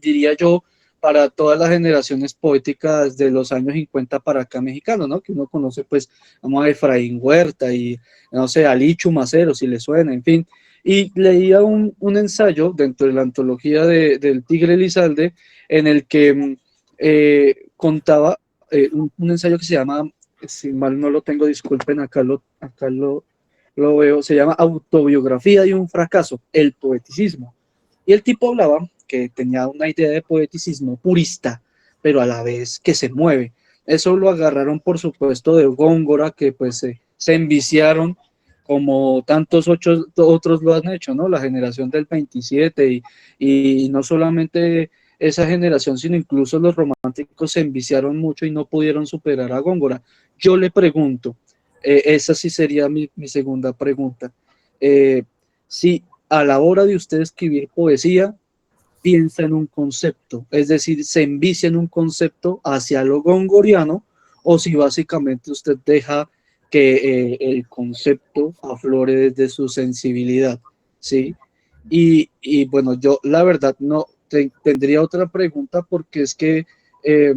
diría yo, para todas las generaciones poéticas de los años 50 para acá mexicanos, ¿no? Que uno conoce, pues, vamos a Efraín Huerta y, no sé, Ali Chumacero, si le suena, en fin. Y leía un ensayo dentro de la antología del Tigre Elizalde en el que contaba un ensayo que se llama, si mal no lo tengo, disculpen, lo veo, se llama Autobiografía de un fracaso, el poeticismo. Y el tipo hablaba que tenía una idea de poeticismo purista, pero a la vez que se mueve. Eso lo agarraron, por supuesto, de Góngora, que pues se enviciaron como tantos otros lo han hecho, ¿no? La generación del 27 y no solamente esa generación, sino incluso los románticos se enviciaron mucho y no pudieron superar a Góngora. Yo le pregunto, esa sí sería mi segunda pregunta, si a la hora de usted escribir poesía, piensa en un concepto, es decir, se envicia en un concepto hacia lo gongoriano, o si básicamente usted deja que el concepto aflore desde su sensibilidad, ¿sí? Bueno, yo la verdad no tendría otra pregunta porque es que eh,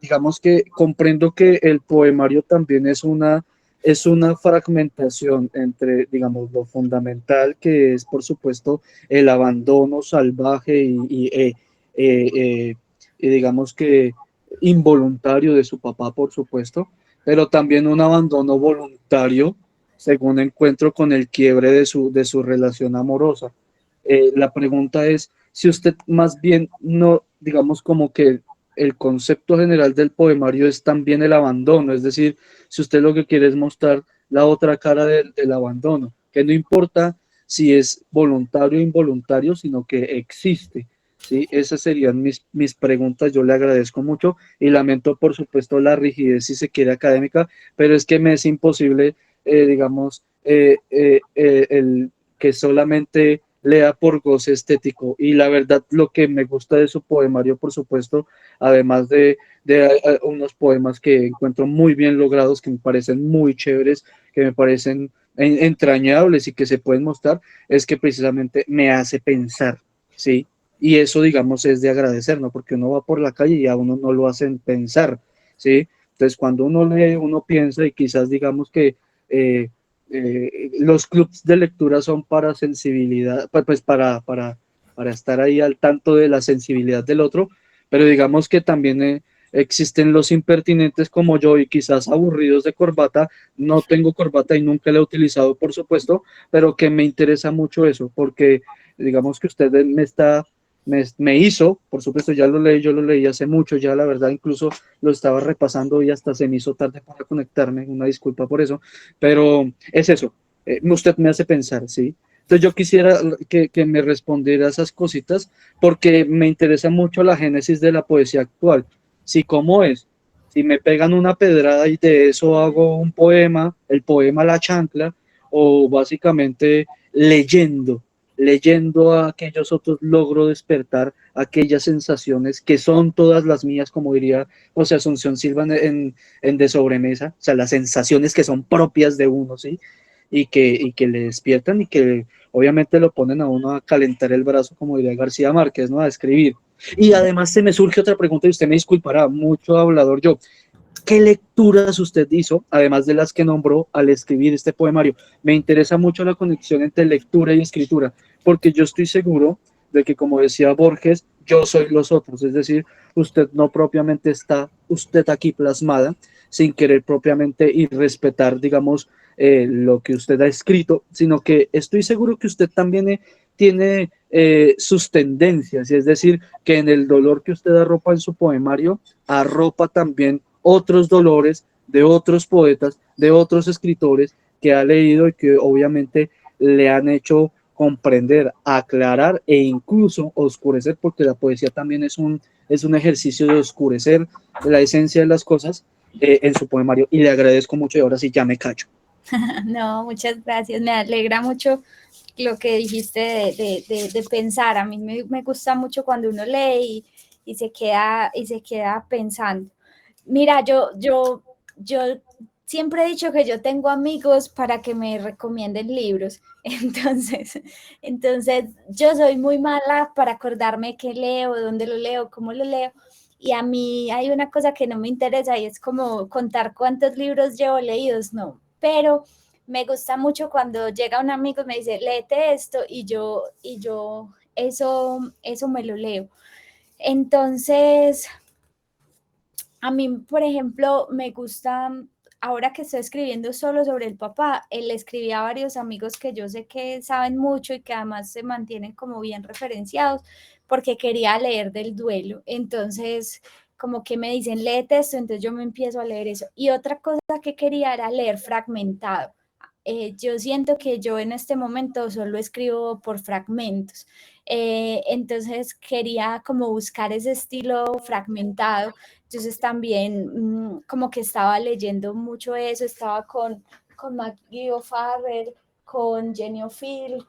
digamos que comprendo que el poemario también es una fragmentación entre, digamos, lo fundamental que es, por supuesto, el abandono salvaje eh, eh, y digamos que involuntario de su papá, por supuesto, pero también un abandono voluntario, según encuentro con el quiebre de su relación amorosa. La pregunta es si usted más bien no, digamos, como que el concepto general del poemario es también el abandono, es decir, si usted lo que quiere es mostrar la otra cara del abandono, que no importa si es voluntario o involuntario, sino que existe. ¿Sí? Esas serían mis preguntas. Yo le agradezco mucho y lamento, por supuesto, la rigidez, si se quiere, académica, pero es que me es imposible, digamos, el que solamente lea por goce estético. Y la verdad, lo que me gusta de su poemario, por supuesto, además de unos poemas que encuentro muy bien logrados, que me parecen muy chéveres, que me parecen entrañables y que se pueden mostrar, es que precisamente me hace pensar, ¿sí? Y eso, digamos, es de agradecer, ¿no? Porque uno va por la calle y a uno no lo hacen pensar, ¿sí? Entonces, cuando uno lee, uno piensa y quizás digamos que los clubs de lectura son para sensibilidad, pues para estar ahí al tanto de la sensibilidad del otro, pero digamos que también existen los impertinentes como yo y quizás aburridos de corbata. No tengo corbata y nunca la he utilizado, por supuesto, pero que me interesa mucho eso, porque digamos que usted me hizo, por supuesto, ya lo leí, yo lo leí hace mucho, ya la verdad incluso lo estaba repasando y hasta se me hizo tarde para conectarme, una disculpa por eso, pero es eso, usted me hace pensar, ¿sí? Entonces yo quisiera que me respondiera a esas cositas porque me interesa mucho la génesis de la poesía actual, sí, cómo es, si me pegan una pedrada y de eso hago un poema, el poema La Chancla, o básicamente leyendo leyendo a aquellos otros logro despertar aquellas sensaciones que son todas las mías, como diría José Asunción Silva en De Sobremesa, o sea, las sensaciones que son propias de uno, ¿sí? Y que le despiertan y que obviamente lo ponen a uno a calentar el brazo, como diría García Márquez, ¿no? A escribir. Y además se me surge otra pregunta y usted me disculpará, mucho hablador yo. ¿Qué lecturas usted hizo, además de las que nombró al escribir este poemario? Me interesa mucho la conexión entre lectura y escritura, porque yo estoy seguro de que, como decía Borges, yo soy los otros, es decir, usted no propiamente está usted aquí plasmada, sin querer propiamente y respetar, digamos, lo que usted ha escrito, sino que estoy seguro que usted también tiene sus tendencias, y es decir, que en el dolor que usted arropa en su poemario, arropa también otros dolores de otros poetas, de otros escritores que ha leído y que obviamente le han hecho comprender, aclarar e incluso oscurecer, porque la poesía también es un ejercicio de oscurecer la esencia de las cosas en su poemario. Y le agradezco mucho y ahora sí ya me cacho. No, muchas gracias. Me alegra mucho lo que dijiste de pensar. A mí me gusta mucho cuando uno lee y se queda pensando. Mira, yo siempre he dicho que yo tengo amigos para que me recomienden libros. Entonces yo soy muy mala para acordarme qué leo, dónde lo leo, cómo lo leo. Y a mí hay una cosa que no me interesa y es como contar cuántos libros llevo leídos, no. Pero me gusta mucho cuando llega un amigo y me dice, léete esto, y yo eso me lo leo. Entonces, a mí, por ejemplo, me gusta, ahora que estoy escribiendo solo sobre el papá, le escribí a varios amigos que yo sé que saben mucho y que además se mantienen como bien referenciados, porque quería leer del duelo. Entonces, como que me dicen, léete esto, entonces yo me empiezo a leer eso. Y otra cosa que quería era leer fragmentado. Yo siento que yo en este momento solo escribo por fragmentos. Entonces quería como buscar ese estilo fragmentado. Entonces también como que estaba leyendo mucho eso, estaba con Maggie O'Farrell, con Jenny O'Fill,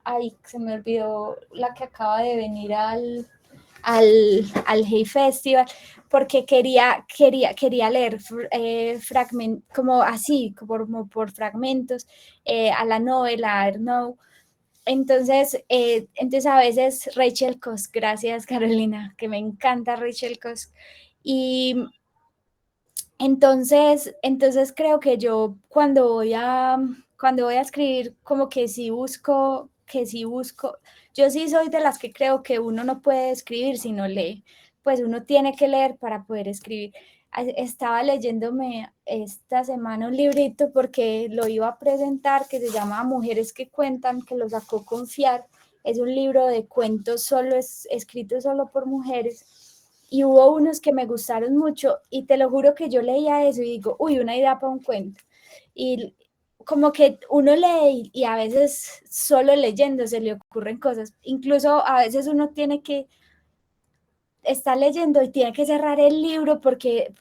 ay, se me olvidó la que acaba de venir al Hey Festival, porque quería leer como así, como por fragmentos, a la novela, a Arnaud. Entonces a veces Rachel Cosk, gracias Carolina, que me encanta Rachel Cosk. Y entonces creo que yo cuando voy a escribir, como que sí busco, yo sí soy de las que creo que uno no puede escribir si no lee, pues uno tiene que leer para poder escribir. Estaba leyéndome esta semana un librito porque lo iba a presentar, que se llama Mujeres que Cuentan, que lo sacó Confiar. Es un libro de cuentos escrito solo por mujeres. Y hubo unos que me gustaron mucho y te lo juro que yo leía eso y digo, uy, una idea para un cuento. Y como que uno lee y a veces solo leyendo se le ocurren cosas. Incluso a veces uno tiene que estar leyendo y tiene que cerrar el libro porque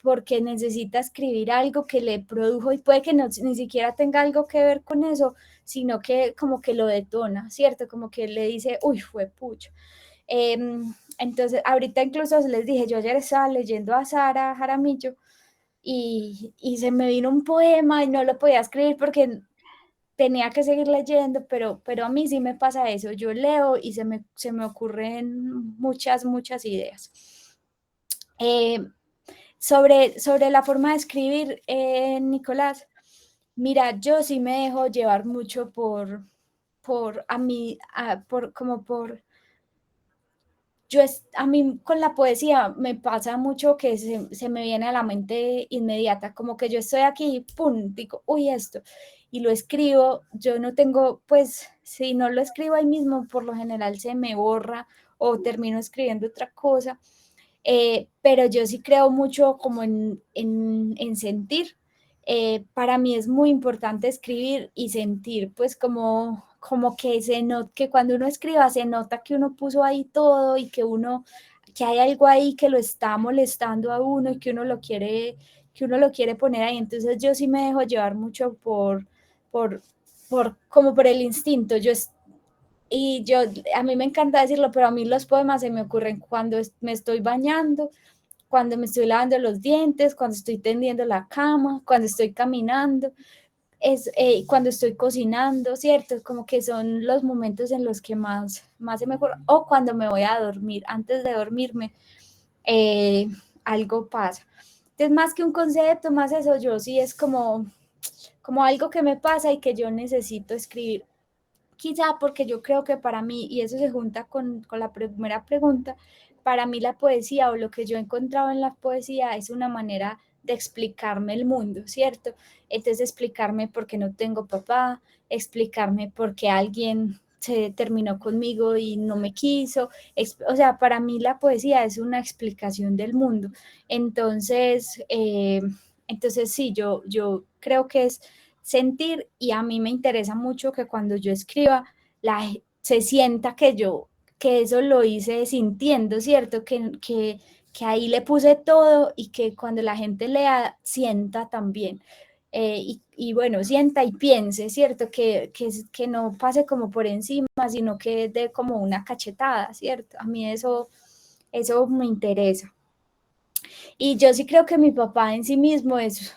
necesita escribir algo que le produjo y puede que ni siquiera tenga algo que ver con eso, sino que como que lo detona, ¿cierto? Como que le dice, uy, fue pucho. Entonces, ahorita incluso les dije, yo ayer estaba leyendo a Sara Jaramillo y se me vino un poema y no lo podía escribir porque tenía que seguir leyendo, pero a mí sí me pasa eso, yo leo y se me ocurren muchas ideas. Sobre la forma de escribir, Nicolás, mira, yo sí me dejo llevar mucho a mí con la poesía me pasa mucho que se me viene a la mente inmediata, como que yo estoy aquí, pum, digo, uy, esto, y lo escribo, yo no tengo, pues, si no lo escribo ahí mismo, por lo general se me borra o termino escribiendo otra cosa, pero yo sí creo mucho como en sentir. Para mí es muy importante escribir y sentir, pues como que que cuando uno escriba se nota que uno puso ahí todo y que hay algo ahí que lo está molestando a uno y que uno lo quiere poner ahí. Entonces yo sí me dejo llevar mucho por como por el instinto. A mí me encanta decirlo, pero a mí los poemas se me ocurren cuando me estoy bañando, cuando me estoy lavando los dientes, cuando estoy tendiendo la cama, cuando estoy caminando, cuando estoy cocinando, ¿cierto? Como que son los momentos en los que más se me ocurre, o cuando me voy a dormir, antes de dormirme, algo pasa. Entonces, más que un concepto, más eso, yo sí es como algo que me pasa y que yo necesito escribir. Quizá porque yo creo que para mí, y eso se junta con la primera pregunta, para mí la poesía o lo que yo he encontrado en la poesía es una manera de explicarme el mundo, ¿cierto? Entonces explicarme por qué no tengo papá, explicarme por qué alguien se terminó conmigo y no me quiso, o sea, para mí la poesía es una explicación del mundo. Entonces, sí, yo creo que es sentir, y a mí me interesa mucho que cuando yo escriba se sienta que eso lo hice sintiendo, ¿cierto? Que ahí le puse todo y que cuando la gente lea sienta también. Y bueno, sienta y piense, ¿cierto? Que no pase como por encima, sino que dé como una cachetada, ¿cierto? A mí eso me interesa. Y yo sí creo que mi papá en sí mismo es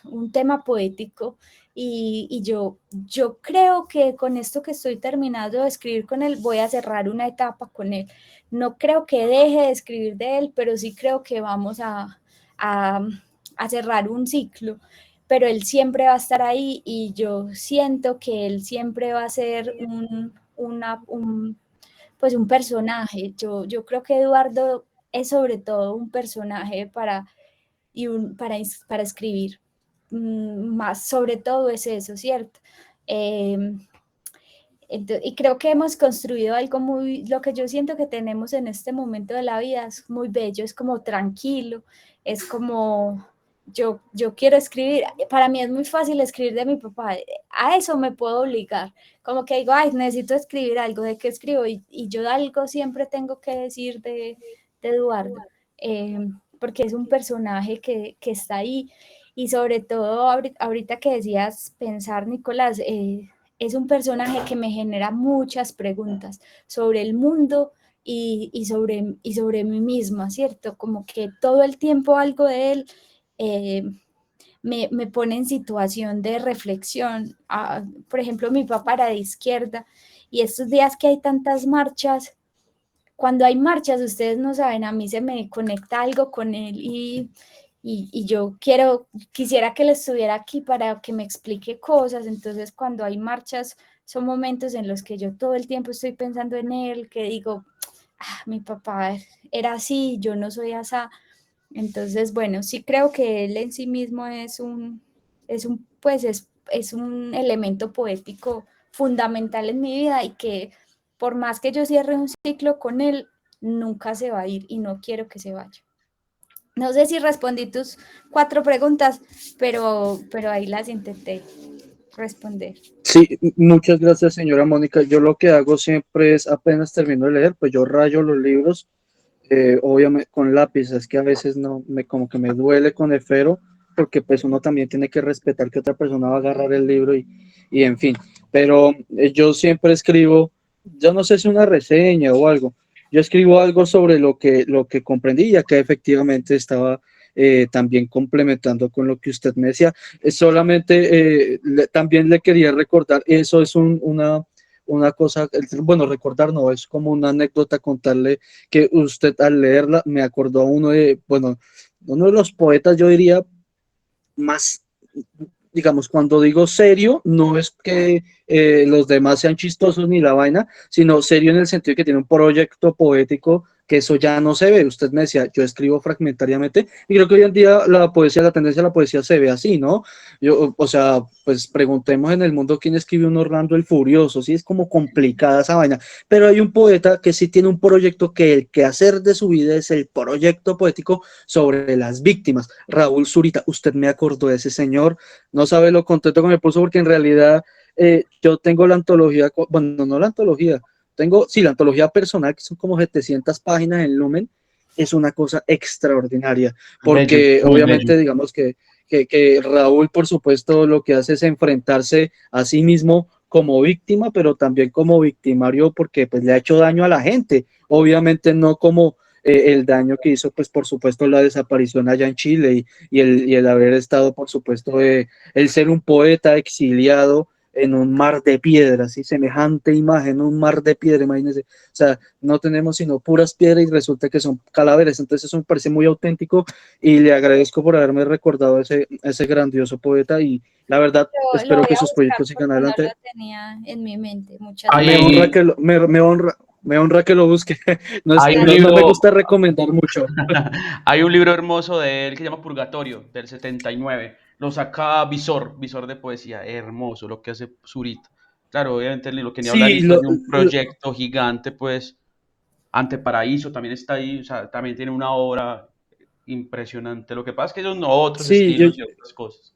un tema poético y yo creo que con esto que estoy terminando de escribir con él voy a cerrar una etapa con él. No creo que deje de escribir de él, pero sí creo que vamos a cerrar un ciclo, pero él siempre va a estar ahí y yo siento que él siempre va a ser pues un personaje. Yo creo que Eduardo es sobre todo un personaje para escribir. Más sobre todo es eso, ¿cierto? Y creo que hemos construido algo lo que yo siento que tenemos en este momento de la vida es muy bello, es como tranquilo, es como yo quiero escribir, para mí es muy fácil escribir de mi papá, a eso me puedo obligar, como que digo, ay, necesito escribir algo, ¿de qué escribo? Y yo algo siempre tengo que decir de Eduardo, porque es un personaje que está ahí, y sobre todo ahorita que decías pensar, Nicolás, es un personaje que me genera muchas preguntas sobre el mundo y sobre mí misma, ¿cierto? Como que todo el tiempo algo de él me pone en situación de reflexión. Por ejemplo, mi papá era de izquierda y estos días que hay tantas marchas, cuando hay marchas, ustedes no saben, a mí se me conecta algo con él y yo quisiera que él estuviera aquí para que me explique cosas. Entonces, cuando hay marchas, son momentos en los que yo todo el tiempo estoy pensando en él, que digo, mi papá era así, yo no soy así. Entonces, bueno, sí creo que él en sí mismo es un elemento poético fundamental en mi vida y que por más que yo cierre un ciclo con él, nunca se va a ir y no quiero que se vaya. No sé si respondí tus 4 preguntas, pero ahí las intenté responder. Sí, muchas gracias, señora Mónica. Yo lo que hago siempre es, apenas termino de leer, pues yo rayo los libros, obviamente con lápiz, es que a veces como que me duele con esfero, porque pues uno también tiene que respetar que otra persona va a agarrar el libro y en fin. Pero yo siempre escribo, yo no sé si una reseña o algo, yo escribo algo sobre lo que comprendí, ya que efectivamente estaba también complementando con lo que usted me decía. Solamente también le quería recordar, eso es una cosa, bueno, recordar no, es como una anécdota contarle que usted al leerla me acordó a uno de los poetas, yo diría, más, digamos, cuando digo serio, no es que los demás sean chistosos ni la vaina, sino serio en el sentido de que tiene un proyecto poético, que eso ya no se ve. Usted me decía, yo escribo fragmentariamente, y creo que hoy en día la tendencia a la poesía se ve así, ¿no? O sea, pues preguntemos en el mundo quién escribe un Orlando el Furioso, sí es como complicada esa vaina, pero hay un poeta que sí tiene un proyecto que el quehacer de su vida es el proyecto poético sobre las víctimas. Raúl Zurita, usted me acordó de ese señor, no sabe lo contento que me puso porque en realidad yo tengo la antología, bueno, no la antología, la antología personal, que son como 700 páginas en Lumen, es una cosa extraordinaria, porque Bello, muy obviamente bello. digamos que que Raúl, por supuesto, lo que hace es enfrentarse a sí mismo como víctima, pero también como victimario porque pues le ha hecho daño a la gente. Obviamente no como el daño que hizo, pues por supuesto, la desaparición allá en Chile y el haber estado, por supuesto, el ser un poeta exiliado en un mar de piedras, y semejante imagen, un mar de piedra, imagínense, o sea, no tenemos sino puras piedras y resulta que son cadáveres, entonces eso me parece muy auténtico y le agradezco por haberme recordado ese grandioso poeta y la verdad Lo espero voy que a sus buscar proyectos sigan porque no adelante. lo tenía en mi mente. Muchas Ahí- Me gracias. honra que me honra que lo busque. No, Hay un no me libro, gusta recomendar mucho. hay un libro hermoso de él que se llama Purgatorio, del 79. Lo saca Visor de poesía. Hermoso lo que hace Zurita. Claro, obviamente lo que ni hablar Sí, hizo de un proyecto gigante, pues, Anteparaíso también está ahí, o sea, también tiene una obra impresionante. Lo que pasa es que son otros sí, estilos y otras cosas.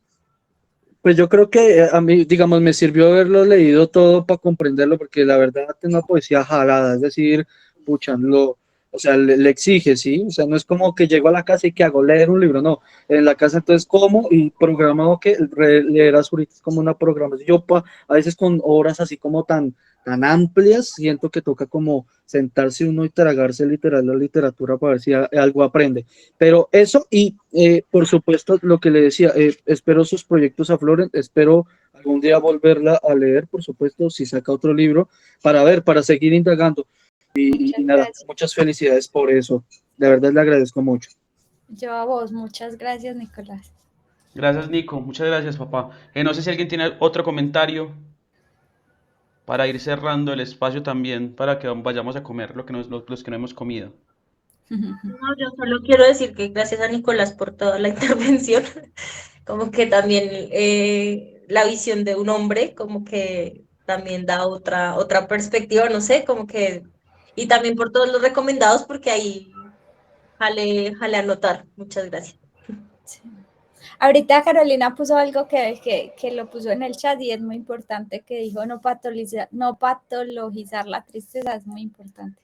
pues yo creo que a mí, digamos, me sirvió haberlo leído todo para comprenderlo, porque la verdad es una poesía jalada, es decir, pucha, o sea, le exige, ¿sí? O sea, no es como que llego a la casa y que hago leer un libro, no. En la casa entonces como y programado que leer a Zurita es como una programación. A veces con obras así como tan amplias, siento que toca como sentarse uno y tragarse literal la literatura para ver si algo aprende. Pero eso y por supuesto lo que le decía, espero sus proyectos afloren, espero algún día volverla a leer, por supuesto, si saca otro libro, para seguir indagando. Y Muchas nada, gracias. muchas felicidades por eso. De verdad le agradezco mucho. Yo a vos, muchas gracias, Nicolás. Gracias, Nico. Muchas gracias, papá. No sé si alguien tiene otro comentario para ir cerrando el espacio también, para que vayamos a comer los que no hemos comido. No, yo solo quiero decir que gracias a Nicolás por toda la intervención, como que también la visión de un hombre, como que también da otra perspectiva, no sé, como que, y también por todos los recomendados, porque ahí jale a anotar. Muchas gracias. Sí. Ahorita Carolina puso algo que lo puso en el chat y es muy importante, que dijo no patologizar la tristeza, es muy importante.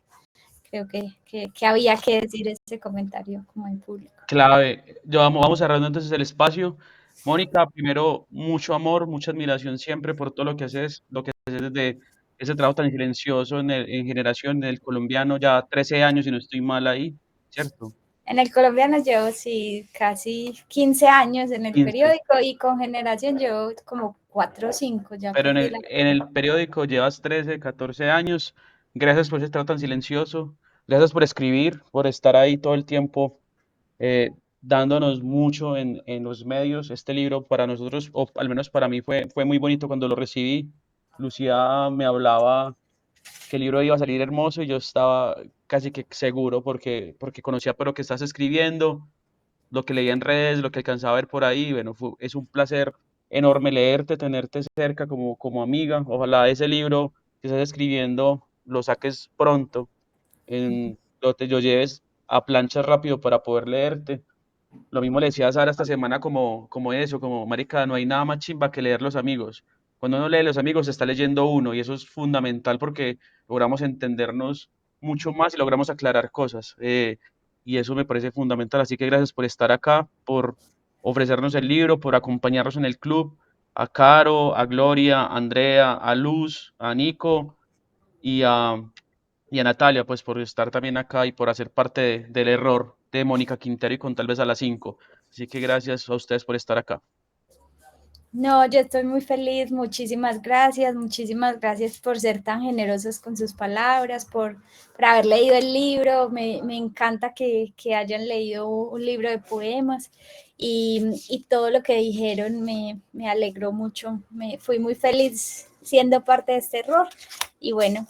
Creo que había que decir ese comentario como en público. Clave. Vamos cerrando entonces el espacio. Mónica, primero, mucho amor, mucha admiración siempre por todo lo que haces desde ese trabajo tan silencioso en Generación, en el colombiano, ya 13 años, si no estoy mal ahí, ¿cierto? En el colombiano llevo sí casi 15 años, en el 15. periódico y con Generación llevo como 4 o 5 ya. Pero en el periódico llevas 13, 14 años. Gracias por ese trabajo tan silencioso. Gracias por escribir, por estar ahí todo el tiempo dándonos mucho en los medios. Este libro para nosotros, o al menos para mí, fue muy bonito cuando lo recibí. Lucía me hablaba que el libro iba a salir hermoso y yo estaba casi que seguro porque conocía por lo que estás escribiendo, lo que leía en redes, lo que alcanzaba a ver por ahí. Bueno, es un placer enorme leerte, tenerte cerca como amiga. Ojalá ese libro que estás escribiendo lo saques pronto, lo lleves a plancha rápido para poder leerte. Lo mismo le decía a Sara esta semana como eso, como marica, no hay nada más chimba que leer los amigos. Cuando uno lee los amigos se está leyendo uno y eso es fundamental porque logramos entendernos mucho más y logramos aclarar cosas. Y eso me parece fundamental. Así que gracias por estar acá, por ofrecernos el libro, por acompañarnos en el club. A Caro, a Gloria, a Andrea, a Luz, a Nico y a Natalia, pues por estar también acá y por hacer parte del error de Mónica Quintero y con tal vez a las 5. Así que gracias a ustedes por estar acá. No, yo estoy muy feliz, muchísimas gracias por ser tan generosos con sus palabras, por haber leído el libro, me encanta que hayan leído un libro de poemas y todo lo que dijeron me alegró mucho, fui muy feliz siendo parte de este error y bueno,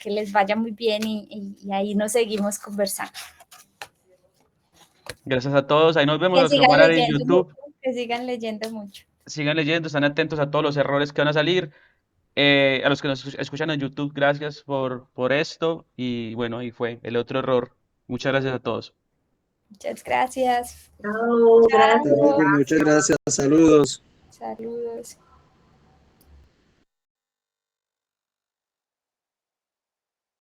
que les vaya muy bien y ahí nos seguimos conversando. Gracias a todos, ahí nos vemos Que los que van a ver en sigan leyendo YouTube. mucho, que sigan leyendo mucho. Sigan leyendo, están atentos a todos los errores que van a salir. A los que nos escuchan en YouTube, gracias por esto. Y bueno, ahí fue el otro error. Muchas gracias a todos. Muchas gracias. Chao, gracias. Chao. Muchas gracias, saludos. Saludos.